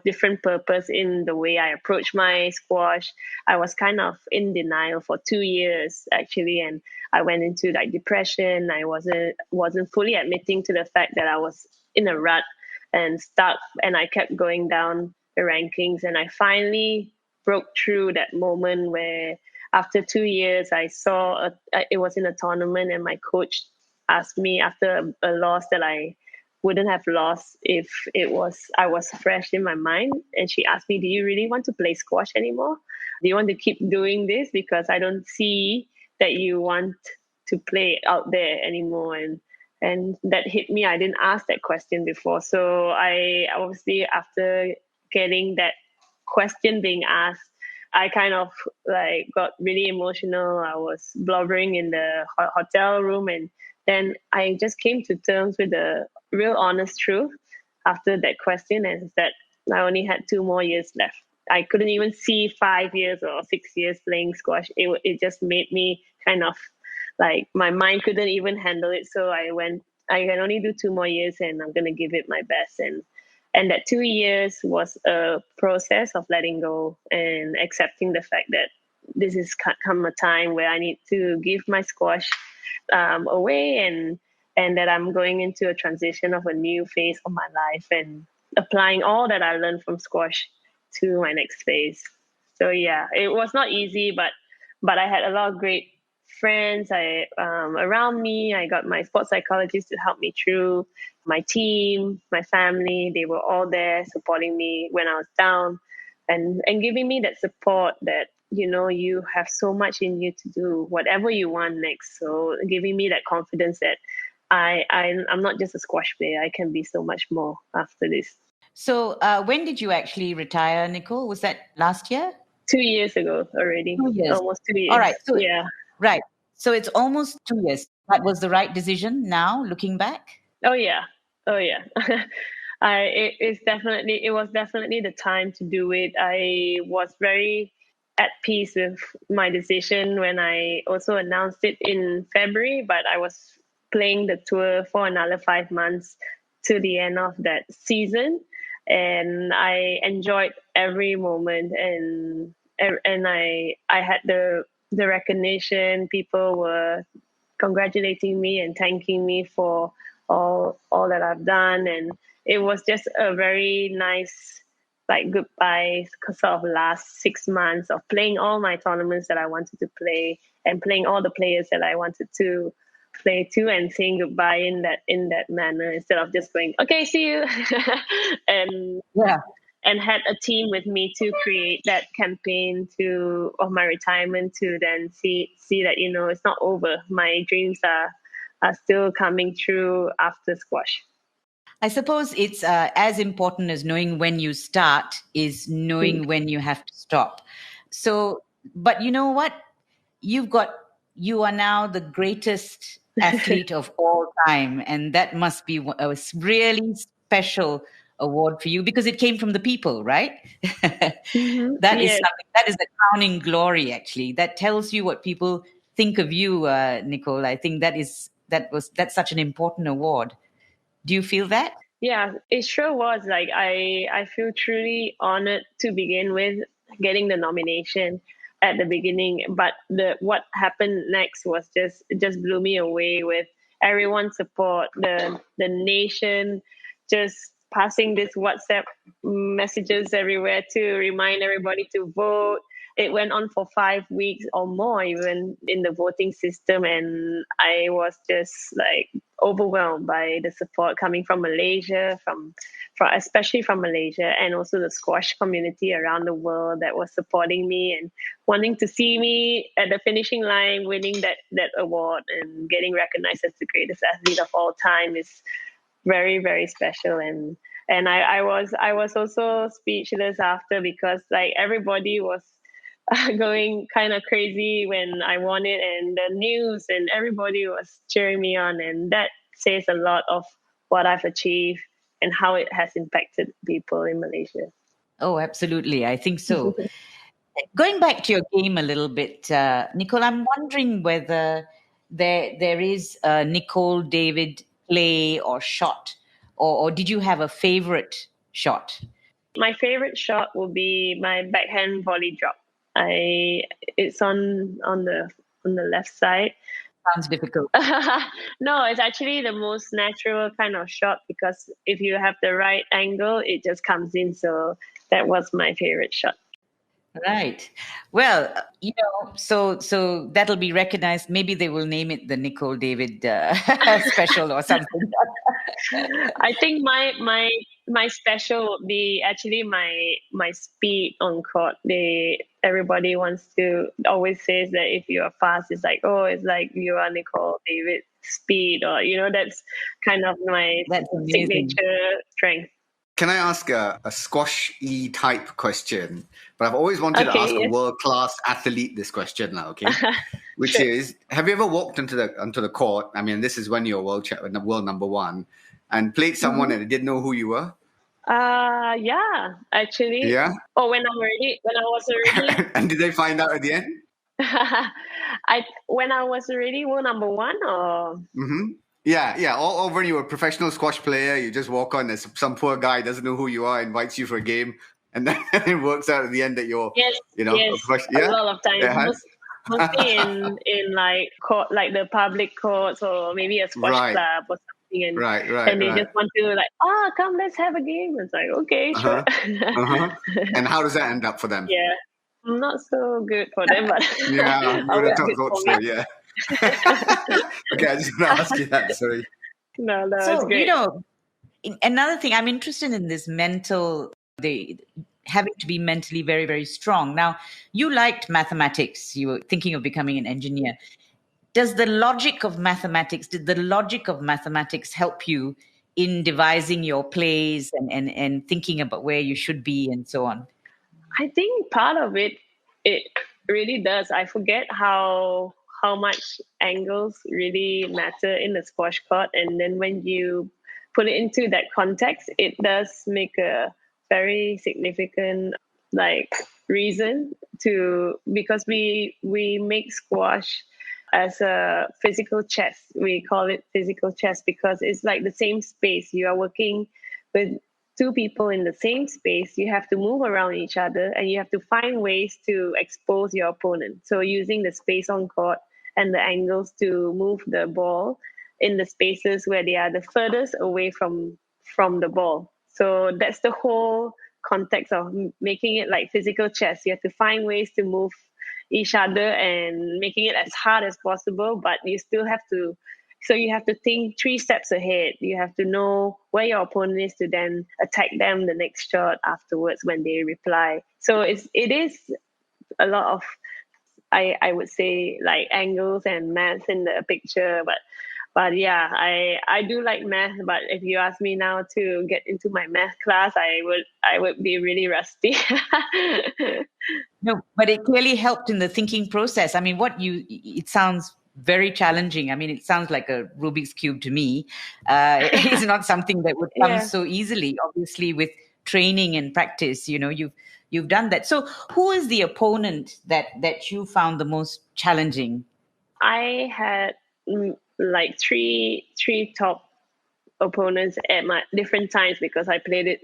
different purpose in the way I approached my squash. I was kind of in denial for 2 years actually, and I went into like depression. I wasn't fully admitting to the fact that I was in a rut and stuck, and I kept going down the rankings. And I finally broke through that moment where after 2 years I saw it was in a tournament, and my coach asked me after a loss that I wouldn't have lost if I was fresh in my mind. And she asked me, do you really want to play squash anymore? Do you want to keep doing this? Because I don't see that you want to play out there anymore. And that hit me. I didn't ask that question before. So I obviously, after getting that question being asked, I kind of like got really emotional. I was blubbering in the hotel room, and then I just came to terms with the real honest truth after that question, and that I only had 2 more years left. I couldn't even see 5 years or 6 years playing squash. It just made me kind of like my mind couldn't even handle it. So I can only do 2 more years, and I'm gonna give it my best. And that 2 years was a process of letting go and accepting the fact that this is come a time where I need to give my squash away, and that I'm going into a transition of a new phase of my life and applying all that I learned from squash to my next phase. So yeah, it was not easy, but I had a lot of great friends around me. I got my sports psychologist to help me through, my team, my family. They were all there supporting me when I was down, and giving me that support that you have so much in you to do whatever you want next. So giving me that confidence that I'm not just a squash player. I can be so much more after this. So when did you actually retire, Nicol? Was that last year? 2 years ago already. 2 years. Almost 2 years. All right. So, yeah. Right. So it's almost 2 years. That was the right decision now, looking back? Oh yeah. It was definitely the time to do it. I was very at peace with my decision when I also announced it in February, but I was playing the tour for another 5 months to the end of that season, and I enjoyed every moment, and I had the recognition. People were congratulating me and thanking me for all that I've done, and it was just a very nice like goodbye sort of last 6 months of playing all my tournaments that I wanted to play and playing all the players that I wanted to play to, and saying goodbye in that manner instead of just going, okay, see you. and Yeah. and had a team with me to create that campaign of my retirement, to then see that it's not over. My dreams are still coming true after squash. I suppose it's as important as knowing when you start is knowing when you have to stop. So, but you know what? You are now the greatest athlete of all time, and that must be a really special award for you because it came from the people, right? Mm-hmm. That is something. That is the crowning glory, actually. That tells you what people think of you, Nicol. I think that's such an important award. Do you feel that? Yeah, it sure was. Like I feel truly honored to begin with getting the nomination at the beginning, but what happened next was just blew me away with everyone's support, the nation just passing this WhatsApp messages everywhere to remind everybody to vote. It went on for 5 weeks or more, even in the voting system, and I was just like overwhelmed by the support coming from Malaysia, from especially from Malaysia, and also the squash community around the world that was supporting me and wanting to see me at the finishing line, winning that award and getting recognized as the greatest athlete of all time is very, very special. And I was also speechless after, because like everybody was going kind of crazy when I won it, and the news and everybody was cheering me on, and that says a lot of what I've achieved and how it has impacted people in Malaysia. Oh, absolutely. I think so. Going back to your game a little bit, Nicol, I'm wondering whether there is a Nicol David play or shot, or did you have a favorite shot? My favorite shot will be my backhand volley drop. It's on the left side. Sounds difficult. No, it's actually the most natural kind of shot, because if you have the right angle, it just comes in. So that was my favorite shot. Right. Well, so that'll be recognized. Maybe they will name it the Nicol David special or something. I think my special would be actually my speed on court. Everybody always says that if you are fast, it's like, oh, it's like you are Nicol David speed, or that's kind of my That's amazing. signature strength. Can I ask a squash-y type question? But I've always wanted to ask a world-class athlete this question now, okay? Which Sure. is, have you ever walked onto the court? I mean, this is when you're world number one, and played someone and didn't know who you were? Yeah, actually. Yeah? Oh, when I was already And did they find out at the end? when I was already world number one, or Mm-hmm. Yeah. All when you're a professional squash player, you just walk on. There's some poor guy doesn't know who you are, invites you for a game, and then it works out at the end that you're, yes, a professional. Yeah, a lot of times, mostly in like court, like the public courts, or maybe a squash club or something, and Right. they just want to like, come, let's have a game. It's like, okay, sure. And how does that end up for them? Yeah, not so good for them, but yeah, you would have thought so. Me. Yeah. Okay, I just want to ask you that. Sorry. No, So, it's great. Another thing, I'm interested in this having to be mentally very, very strong. Now, you liked mathematics. You were thinking of becoming an engineer. Did the logic of mathematics help you in devising your plays and thinking about where you should be and so on? I think part of it really does. I forget how much angles really matter in the squash court, and then when you put it into that context, it does make a very significant reason because we make squash as a physical chess. We call it physical chess because it's like the same space. You are working with two people in the same space. You have to move around each other and you have to find ways to expose your opponent. So using the space on court and the angles to move the ball in the spaces where they are the furthest away from the ball. So that's the whole context of making it like physical chess. You have to find ways to move each other and making it as hard as possible, but you still have to. So you have to think 3 steps ahead. You have to know where your opponent is to then attack them the next shot afterwards when they reply. So it is a lot of, I would say, like angles and maths in the picture. But yeah, I do like math. But if you ask me now to get into my math class, I would be really rusty. No, but it clearly helped in the thinking process. I mean, it sounds very challenging. I mean, it sounds like a Rubik's Cube to me. It's not something that would come so easily. Obviously, with training and practice, you've done that. So, who is the opponent that you found the most challenging? I had like three top opponents at my different times because I played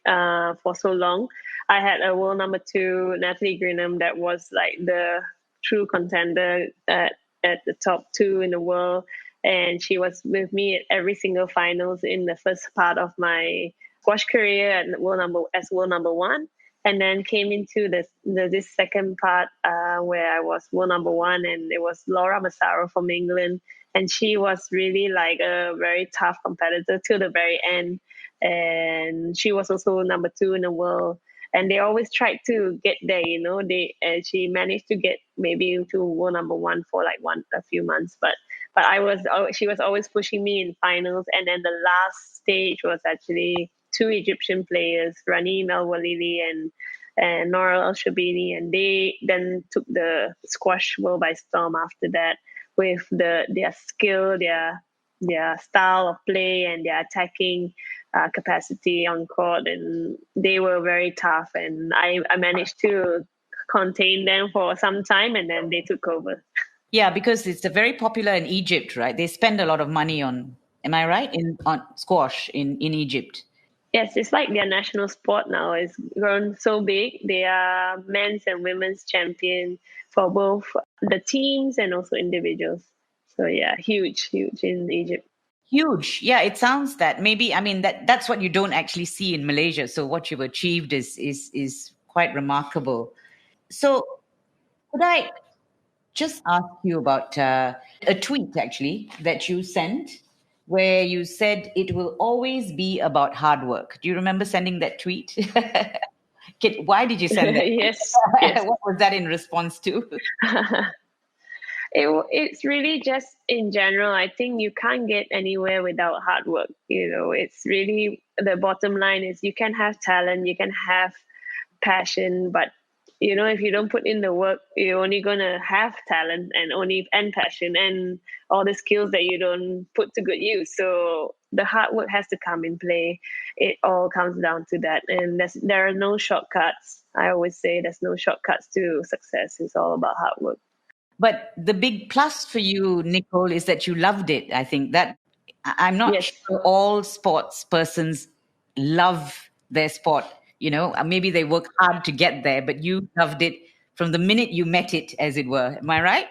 for so long. I had a world number 2, Natalie Grinham, that was like the true contender at the top 2 in the world, and she was with me at every single finals in the first part of my squash career at world number 1, and then came into this second part where I was world number 1, and it was Laura Massaro from England, and she was really like a very tough competitor till the very end, and she was also number 2 in the world. And they always tried to get there, she managed to get maybe to world number 1 for like a few months, but she was always pushing me in finals. And then the last stage was actually 2 Egyptian players, Rani Melwalili and Noral El-Shabini, and they then took the squash world by storm after that with their skill, their style of play, and their attacking capacity on court, and they were very tough, and I managed to contain them for some time, and then they took over. Yeah, because it's very popular in Egypt, right? They spend a lot of money on, am I right, on squash in Egypt? Yes, it's like their national sport now. It's grown so big. They are men's and women's champion for both the teams and also individuals. So yeah, huge in Egypt. Huge. Yeah, it sounds that. Maybe, I mean, that's what you don't actually see in Malaysia. So what you've achieved is quite remarkable. So could I just ask you about a tweet, actually, that you sent where you said it will always be about hard work. Do you remember sending that tweet? Why did you send that? Yes. What was that in response to? It's really just in general. I think you can't get anywhere without hard work. It's really the bottom line is you can have talent, you can have passion, but if you don't put in the work, you're only gonna have talent and passion and all the skills that you don't put to good use. So the hard work has to come in play. It all comes down to that, and there are no shortcuts. I always say there's no shortcuts to success. It's all about hard work. But the big plus for you, Nicol, is that you loved it. I think that I'm not Yes. sure all sports persons love their sport. Maybe they work hard to get there, but you loved it from the minute you met it, as it were. Am I right?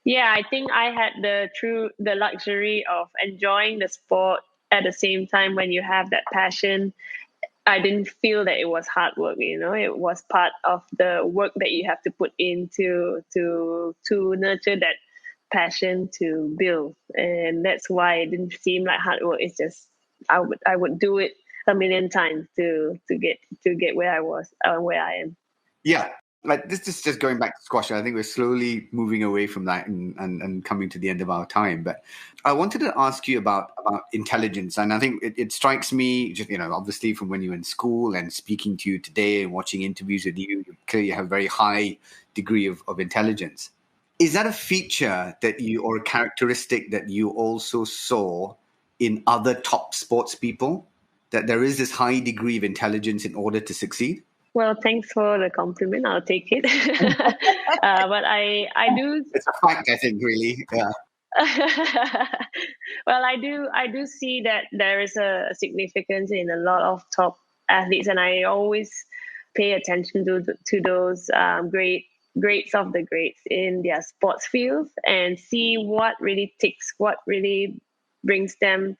Yeah, I think I had the luxury of enjoying the sport at the same time. When you have that passion, I didn't feel that it was hard work. It was part of the work that you have to put into to nurture that passion to build, and that's why it didn't seem like hard work. It's just I would do it a million times to get where I was, where I am. Yeah. Like this is just going back to squash. I think we're slowly moving away from that and coming to the end of our time. But I wanted to ask you about intelligence. And I think it strikes me, just, obviously from when you were in school and speaking to you today and watching interviews with you, you clearly have a very high degree of intelligence. Is that a feature or a characteristic that you also saw in other top sports people? That there is this high degree of intelligence in order to succeed? Well, thanks for the compliment. I'll take it. But I do. It's a fact, I think, really. Yeah. Well, I do see that there is a significance in a lot of top athletes, and I always pay attention to those greats of the greats in their sports fields and see what really brings them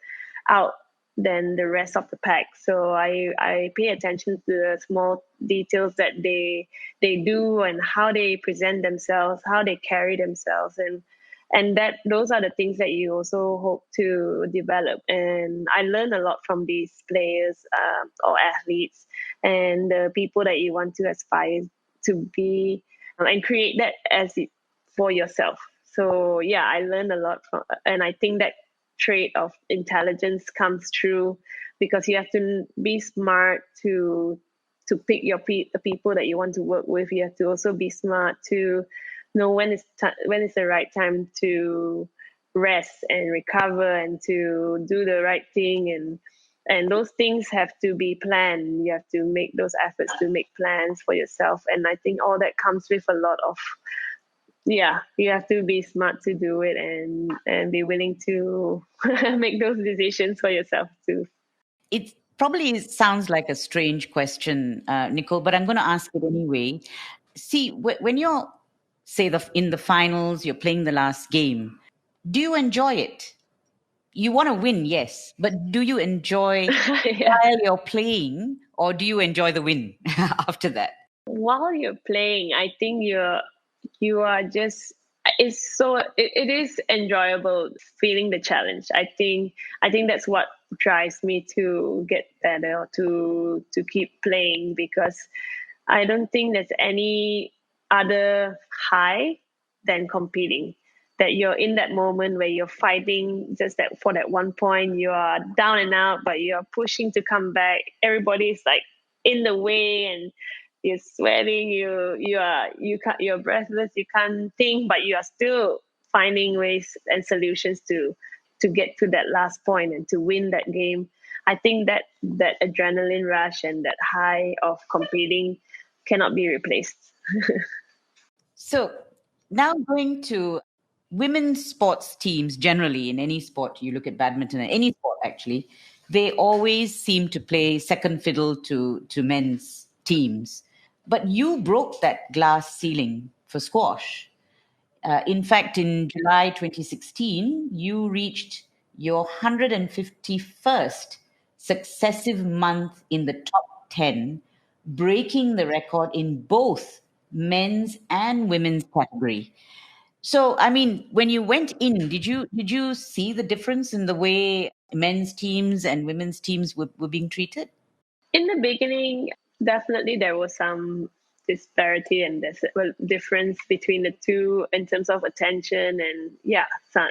out than the rest of the pack. So I pay attention to the small details that they do and how they present themselves, how they carry themselves, and that those are the things that you also hope to develop. And I learn a lot from these players or athletes and the people that you want to aspire to be, and create that for yourself. So yeah, I learned a lot from, and I think that trait of intelligence comes through because you have to be smart to pick the people that you want to work with. You have to also be smart to know when is the right time to rest and recover and to do the right thing, and those things have to be planned. You have to make those efforts to make plans for yourself, and I think all that comes with a lot of, yeah, you have to be smart to do it and be willing to make those decisions for yourself too. It probably sounds like a strange question, Nicol, but I'm going to ask it anyway. See, when you're, say, in the finals, you're playing the last game, do you enjoy it? You want to win, yes, but do you enjoy Yeah. while you're playing, or do you enjoy the win after that? While you're playing, I think you are just, it is enjoyable feeling the challenge. I think that's what drives me to get better or to keep playing, because I don't think there's any other high than competing. That you're in that moment where you're fighting just that for that one point, you are down and out, but you're pushing to come back. Everybody's like in the way, and you're sweating. You're breathless. You can't think, but you are still finding ways and solutions to get to that last point and to win that game. I think that adrenaline rush and that high of competing cannot be replaced. So now going to women's sports teams generally, in any sport, you look at badminton, any sport actually, they always seem to play second fiddle to men's teams. But you broke that glass ceiling for squash. In fact, in July 2016, you reached your 151st successive month in the top 10, breaking the record in both men's and women's category. So, I mean, when you went in, did you see the difference in the way men's teams and women's teams were being treated? In the beginning, definitely there was some disparity and there's a difference between the two in terms of attention and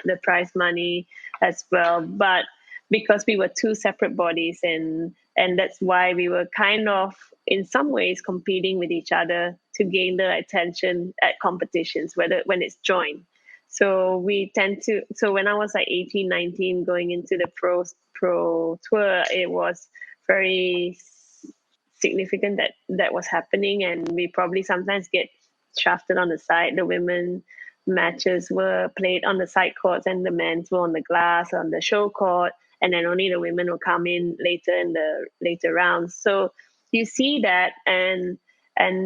the prize money as well. But because we were two separate bodies, and that's why we were kind of in some ways competing with each other to gain the attention at competitions, when it's joint. So when I was like 18, 19, going into the pro tour, it was very significant that was happening, and we probably sometimes get shafted on the side. The women matches were played on the side courts and the men's were on the glass on the show court, and then only the women will come in later in the later rounds. So you see that, and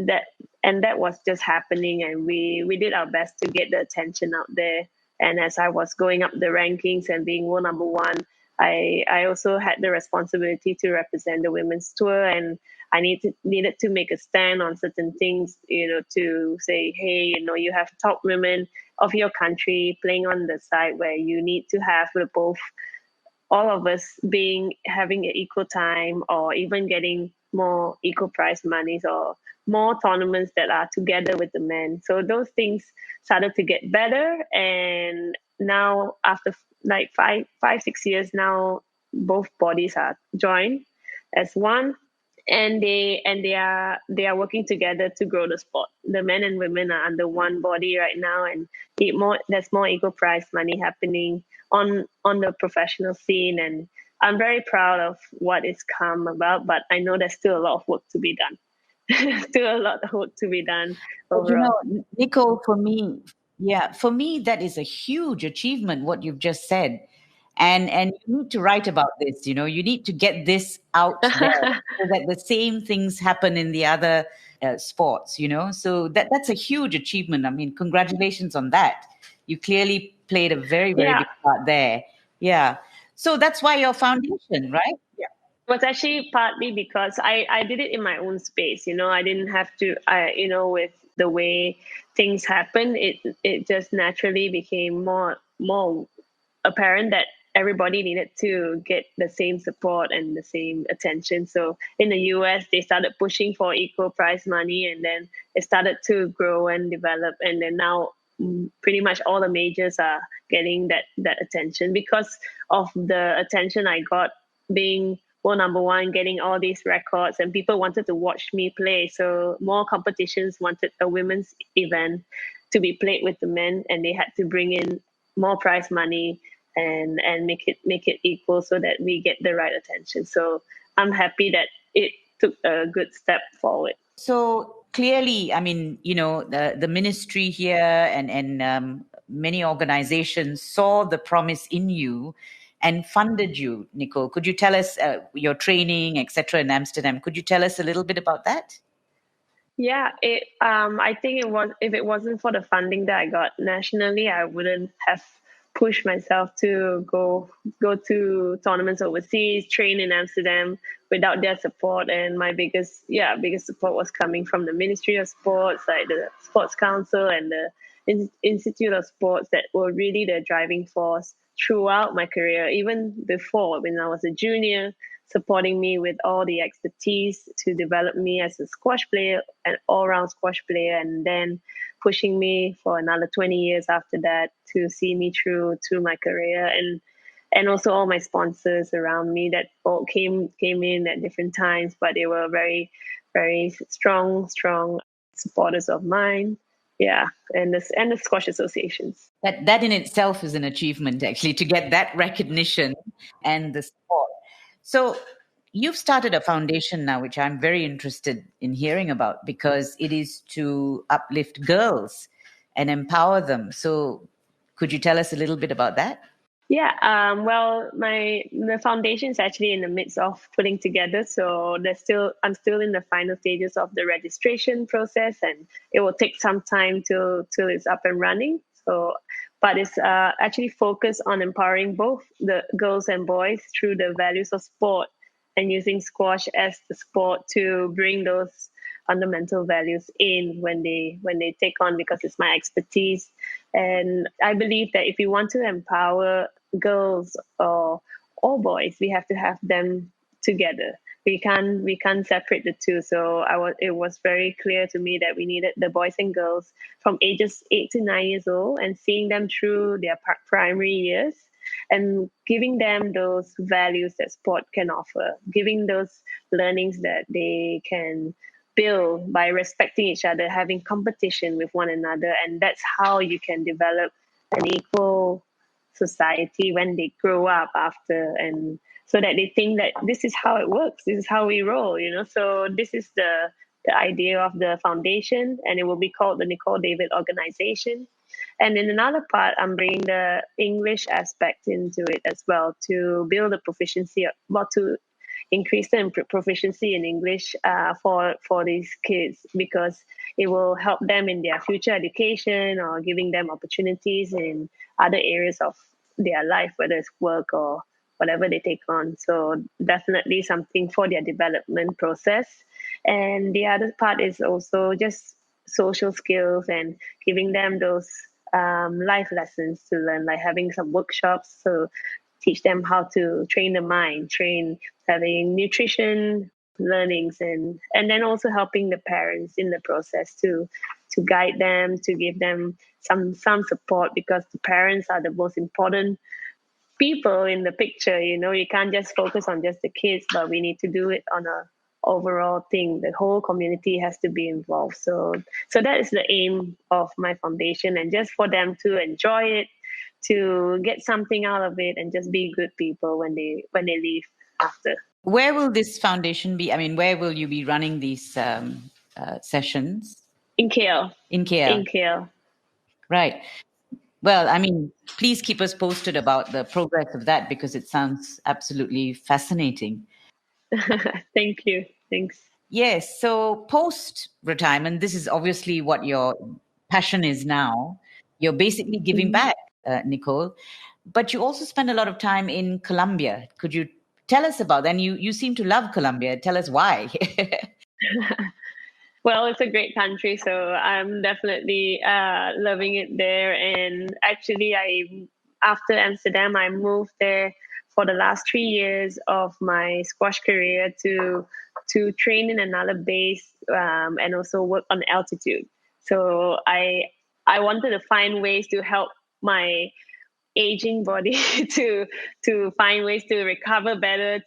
that was just happening, and we did our best to get the attention out there. And as I was going up the rankings and being world number one, I also had the responsibility to represent the women's tour, and I needed to make a stand on certain things, to say, hey, you have top women of your country playing on the side where you need to have both, all of us having an equal time, or even getting more equal prize monies, or more tournaments that are together with the men. So those things started to get better. And now after like 6 years now, both bodies are joined as one, and they are working together to grow the sport. The men and women are under one body right now, and there's more equal prize money happening on the professional scene. And I'm very proud of what it's come about, but I know there's still a lot of work to be done. Still a lot of work to be done overall. Nicol, for me, that is a huge achievement, what you've just said. And you need to write about this, you need to get this out there so that the same things happen in the other sports, So that's a huge achievement. I mean, congratulations on that. You clearly played a very, very big part there. Yeah. So that's why your foundation, right? Yeah. It was actually partly because I did it in my own space. I didn't have to, with the way things happen, it just naturally became more apparent that everybody needed to get the same support and the same attention. So in the US, they started pushing for equal prize money, and then it started to grow and develop. And then now pretty much all the majors are getting that attention because of the attention I got being world number one, getting all these records, and people wanted to watch me play. So more competitions wanted a women's event to be played with the men, and they had to bring in more prize money and make it equal so that we get the right attention. So I'm happy that it took a good step forward. So clearly, I mean, the ministry here and many organizations saw the promise in you and funded you, Nicol. Could you tell us your training, etc., in Amsterdam? Could you tell us a little bit about that? Yeah, I think if it wasn't for the funding that I got nationally, I wouldn't have pushed myself to go to tournaments overseas, train in Amsterdam without their support. And my biggest support was coming from the Ministry of Sports, like the Sports Council and the Institute of Sports, that were really the driving force throughout my career, even before when I was a junior, supporting me with all the expertise to develop me as a squash player, an all-round squash player, and then pushing me for another 20 years after that to see me through my career, and also all my sponsors around me that all came in at different times, but they were very, very strong supporters of mine. Yeah, and the squash associations. That in itself is an achievement, actually, to get that recognition and the support. So you've started a foundation now, which I'm very interested in hearing about, because it is to uplift girls and empower them. So could you tell us a little bit about that? Yeah, well, the foundation is actually in the midst of putting together. So I'm still in the final stages of the registration process, and it will take some time till it's up and running. So, but it's actually focused on empowering both the girls and boys through the values of sport, and using squash as the sport to bring those fundamental values in when they take on, because it's my expertise. And I believe that if we want to empower girls or boys, we have to have them together. we can't separate the two. So it was very clear to me that we needed the boys and girls from ages 8 to 9 years old, and seeing them through their primary years, and giving them those values that sport can offer, giving those learnings that they can build by respecting each other, having competition with one another. And that's how you can develop an equal society when they grow up after, and so that they think that this is how it works, this is how we roll, so this is the idea of the foundation, and it will be called the Nicol David organization. And in another part, I'm bringing the English aspect into it as well, to build the proficiency, to increase the proficiency in English for these kids, because it will help them in their future education, or giving them opportunities in other areas of their life, whether it's work or whatever they take on. So definitely something for their development process. And the other part is also just social skills, and giving them those life lessons to learn, like having some workshops to teach them how to train the mind, having nutrition learnings, and then also helping the parents in the process to guide them, to give them some support, because the parents are the most important people in the picture. You can't just focus on just the kids, but we need to do it on a overall thing. The whole community has to be involved. So that is the aim of my foundation, and just for them to enjoy it, to get something out of it, and just be good people when they leave after. Where will this foundation be? I mean, where will you be running these sessions? In KL. In KL. In KL. Right. Well, I mean, please keep us posted about the progress of that, because it sounds absolutely fascinating. Thank you. Thanks. Yes. So post-retirement, this is obviously what your passion is now. You're basically giving back, Nicol. But you also spend a lot of time in Colombia. Could you tell us about that? And you seem to love Colombia. Tell us why. Well, it's a great country, so I'm definitely loving it there. And actually, after Amsterdam, I moved there for the last 3 years of my squash career to train in another base, and also work on altitude. So I wanted to find ways to help my aging body to find ways to recover better.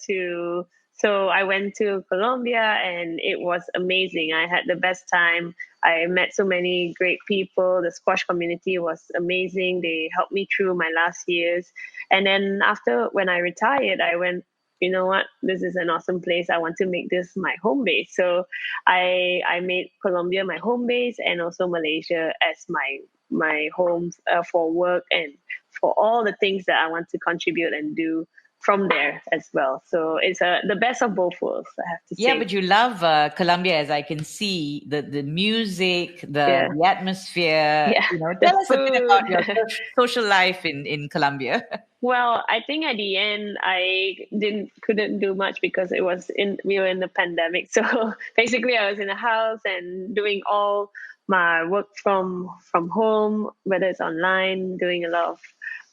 So I went to Colombia, and it was amazing. I had the best time. I met so many great people. The squash community was amazing. They helped me through my last years. And then after, when I retired, I went, you know what, this is an awesome place. I want to make this my home base. So I made Colombia my home base, and also Malaysia as my home for work, and for all the things that I want to contribute and do from there as well. So it's the best of both worlds, I have to say. Yeah, but you love Colombia, as I can see, the music, the atmosphere. Yeah. Tell us a bit about your social life in Colombia. Well, I think at the end I couldn't do much, because we were in the pandemic. So basically I was in the house and doing all my work from home, whether it's online, doing a lot of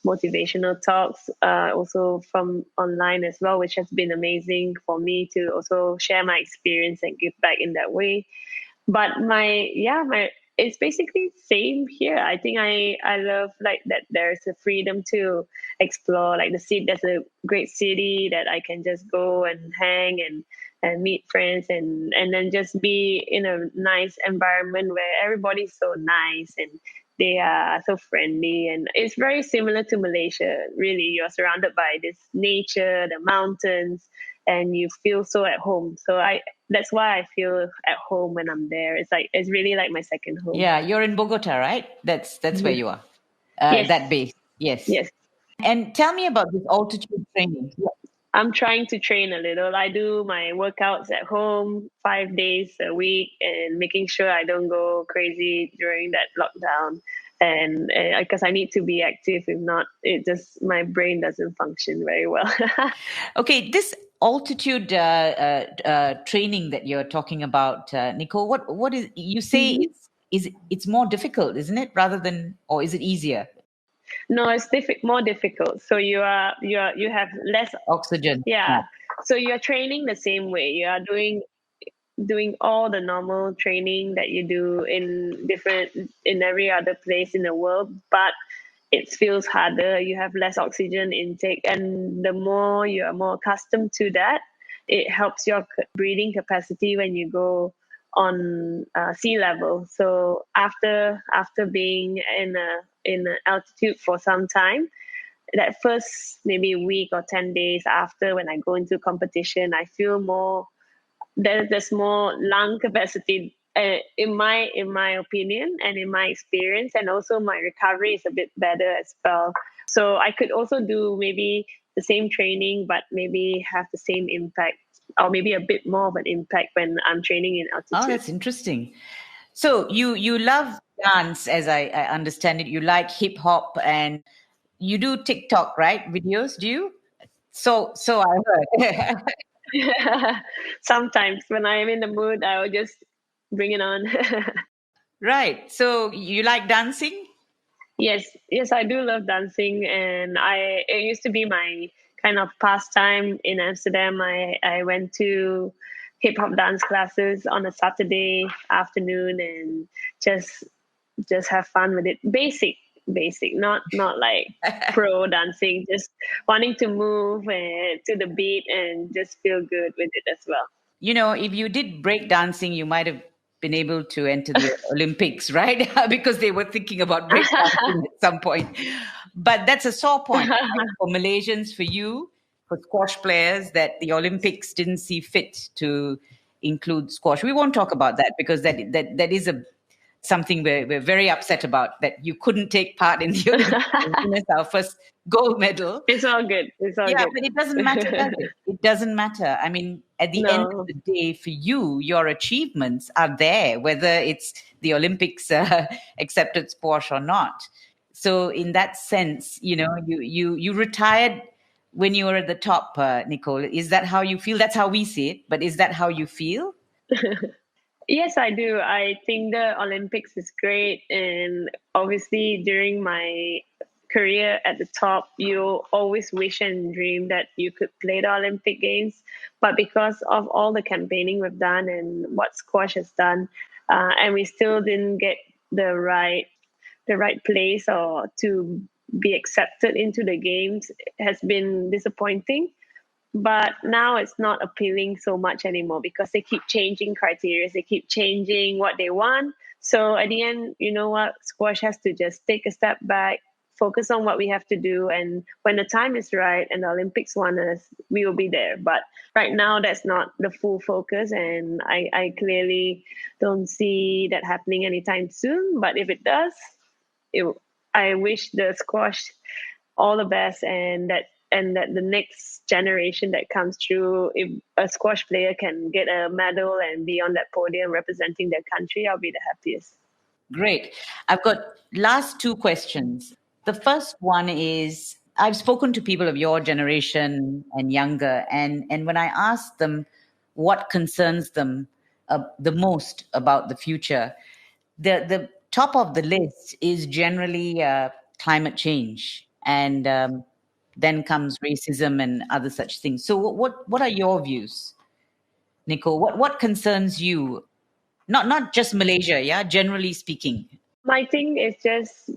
motivational talks, also from online as well, which has been amazing for me to also share my experience and give back in that way. But it's basically same here. I think I love like that there's a freedom to explore, like there's a great city that I can just go and hang and meet friends, and then just be in a nice environment where everybody's so nice and they are so friendly. And it's very similar to Malaysia. Really, you're surrounded by this nature, the mountains, and you feel so at home. So that's why I feel at home when I'm there. It's really like my second home. Yeah, you're in Bogota, right? That's where you are. Yes. That base. Yes. Yes. And tell me about this altitude training. I'm trying to train a little. I do my workouts at home 5 days a week, and making sure I don't go crazy during that lockdown. And because I need to be active, if not, my brain doesn't function very well. Okay, this altitude training that you're talking about, Nicol, what is, you say it's more difficult, isn't it? Or is it easier? No, it's more difficult. So you have less oxygen. Yeah. So you're training the same way. You are doing all the normal training that you do in every other place in the world, but it feels harder. You have less oxygen intake, and the more you are more accustomed to that, it helps your breathing capacity when you go on sea level. So after being in a altitude for some time, that first maybe week or 10 days after, when I go into competition, I feel more, there's more lung capacity, in my opinion and in my experience, and also my recovery is a bit better as well. So I could also do maybe the same training, but maybe have the same impact, or maybe a bit more of an impact when I'm training in altitude. Oh, that's interesting. So you love dance, as I understand it. You like hip hop, and you do TikTok, right? Videos, do you? So I heard. Sometimes when I'm in the mood, I'll just bring it on. Right. So you like dancing? Yes, I do love dancing, and it used to be my kind of pastime in Amsterdam. I went to hip hop dance classes on a Saturday afternoon and just have fun with it. Basic, not like pro dancing. Just wanting to move to the beat and just feel good with it as well. You know, if you did break dancing, you might have been able to enter the Olympics, right? Because they were thinking about break dancing at some point. But that's a sore point, right? For Malaysians, for you, for squash players, that the Olympics didn't see fit to include squash. We won't talk about that because that is something we're very upset about, that you couldn't take part in the Olympics. We missed our first gold medal. It's all good. Yeah, but it doesn't matter, does it? It doesn't matter. I mean, at the end of the day, for you, your achievements are there, whether it's the Olympics accepted squash or not. So, in that sense, you know, you retired when you were at the top, Nicole. Is that how you feel? That's how we see it. But is that how you feel? Yes, I do. I think the Olympics is great. And obviously, during my career at the top, you always wish and dream that you could play the Olympic Games. But because of all the campaigning we've done and what squash has done, and we still didn't get the right place or to be accepted into the games, has been disappointing. But now it's not appealing so much anymore because they keep changing criteria, they keep changing what they want. So at the end, you know what, squash has to just take a step back, focus on what we have to do, and when the time is right and the Olympics want us, we will be there. But right now that's not the full focus, and I clearly don't see that happening anytime soon. But if it does, I wish the squash all the best, and that the next generation that comes through, if a squash player can get a medal and be on that podium representing their country, I'll be the happiest. Great. I've got last two questions. The first one is, I've spoken to people of your generation and younger, and when I ask them what concerns them the most about the future, the top of the list is generally climate change, and then comes racism and other such things. So what are your views, Nicole? What concerns you? Not just Malaysia, yeah, generally speaking. My thing is just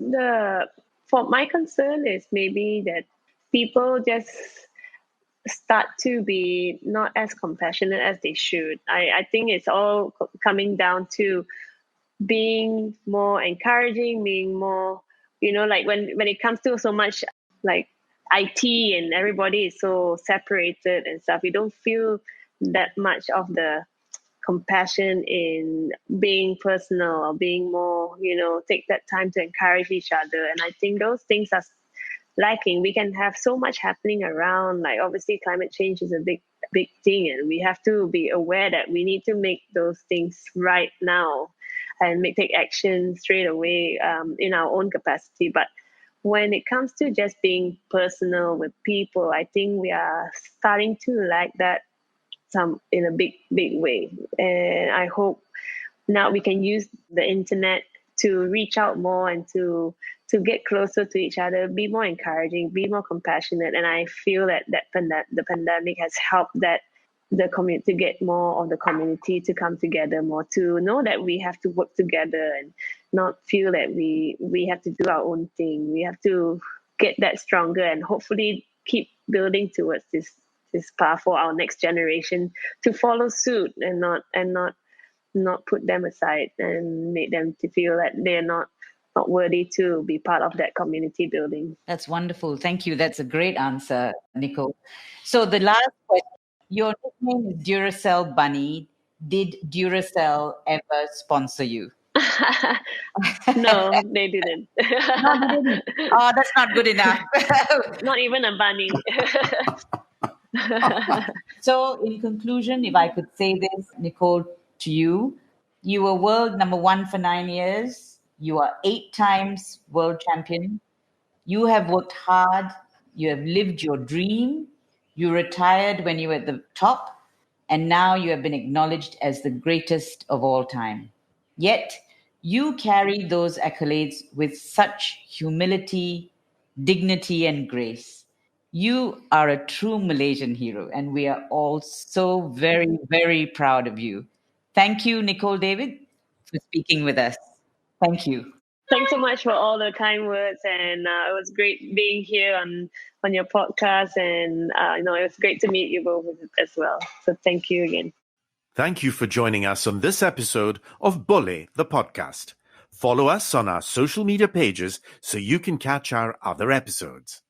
for my concern is maybe that people just start to be not as compassionate as they should. I think it's all coming down to being more encouraging, being more, like when it comes to so much like IT and everybody is so separated and stuff, you don't feel that much of the compassion in being personal or being more, take that time to encourage each other. And I think those things are lacking. We can have so much happening around, like obviously climate change is a big thing, and we have to be aware that we need to make those things right now and take action straight away in our own capacity. But when it comes to just being personal with people, I think we are starting to lack that in a big way. And I hope now we can use the internet to reach out more and to get closer to each other, be more encouraging, be more compassionate. And I feel that the pandemic has helped that the community to get more of the community to come together more, to know that we have to work together and not feel that we have to do our own thing. We have to get that stronger and hopefully keep building towards this path for our next generation to follow suit, and not put them aside and make them to feel that they're not worthy to be part of that community building. That's wonderful. Thank you. That's a great answer, Nicol. So the last question, your nickname is Duracell Bunny. Did Duracell ever sponsor you? No, they didn't. No, they didn't. Oh, that's not good enough. Not even a bunny. So in conclusion, if I could say this, Nicol, to you, you were world number 1 for 9 years. You are 8 times world champion. You have worked hard. You have lived your dream. You retired when you were at the top. And now you have been acknowledged as the greatest of all time. Yet, you carry those accolades with such humility, dignity, and grace. You are a true Malaysian hero, and we are all so very, very proud of you. Thank you, Nicol David, for speaking with us. Thank you. Thanks so much for all the kind words, and it was great being here on your podcast, and it was great to meet you both as well. So thank you again. Thank you for joining us on this episode of Boleh, the podcast. Follow us on our social media pages so you can catch our other episodes.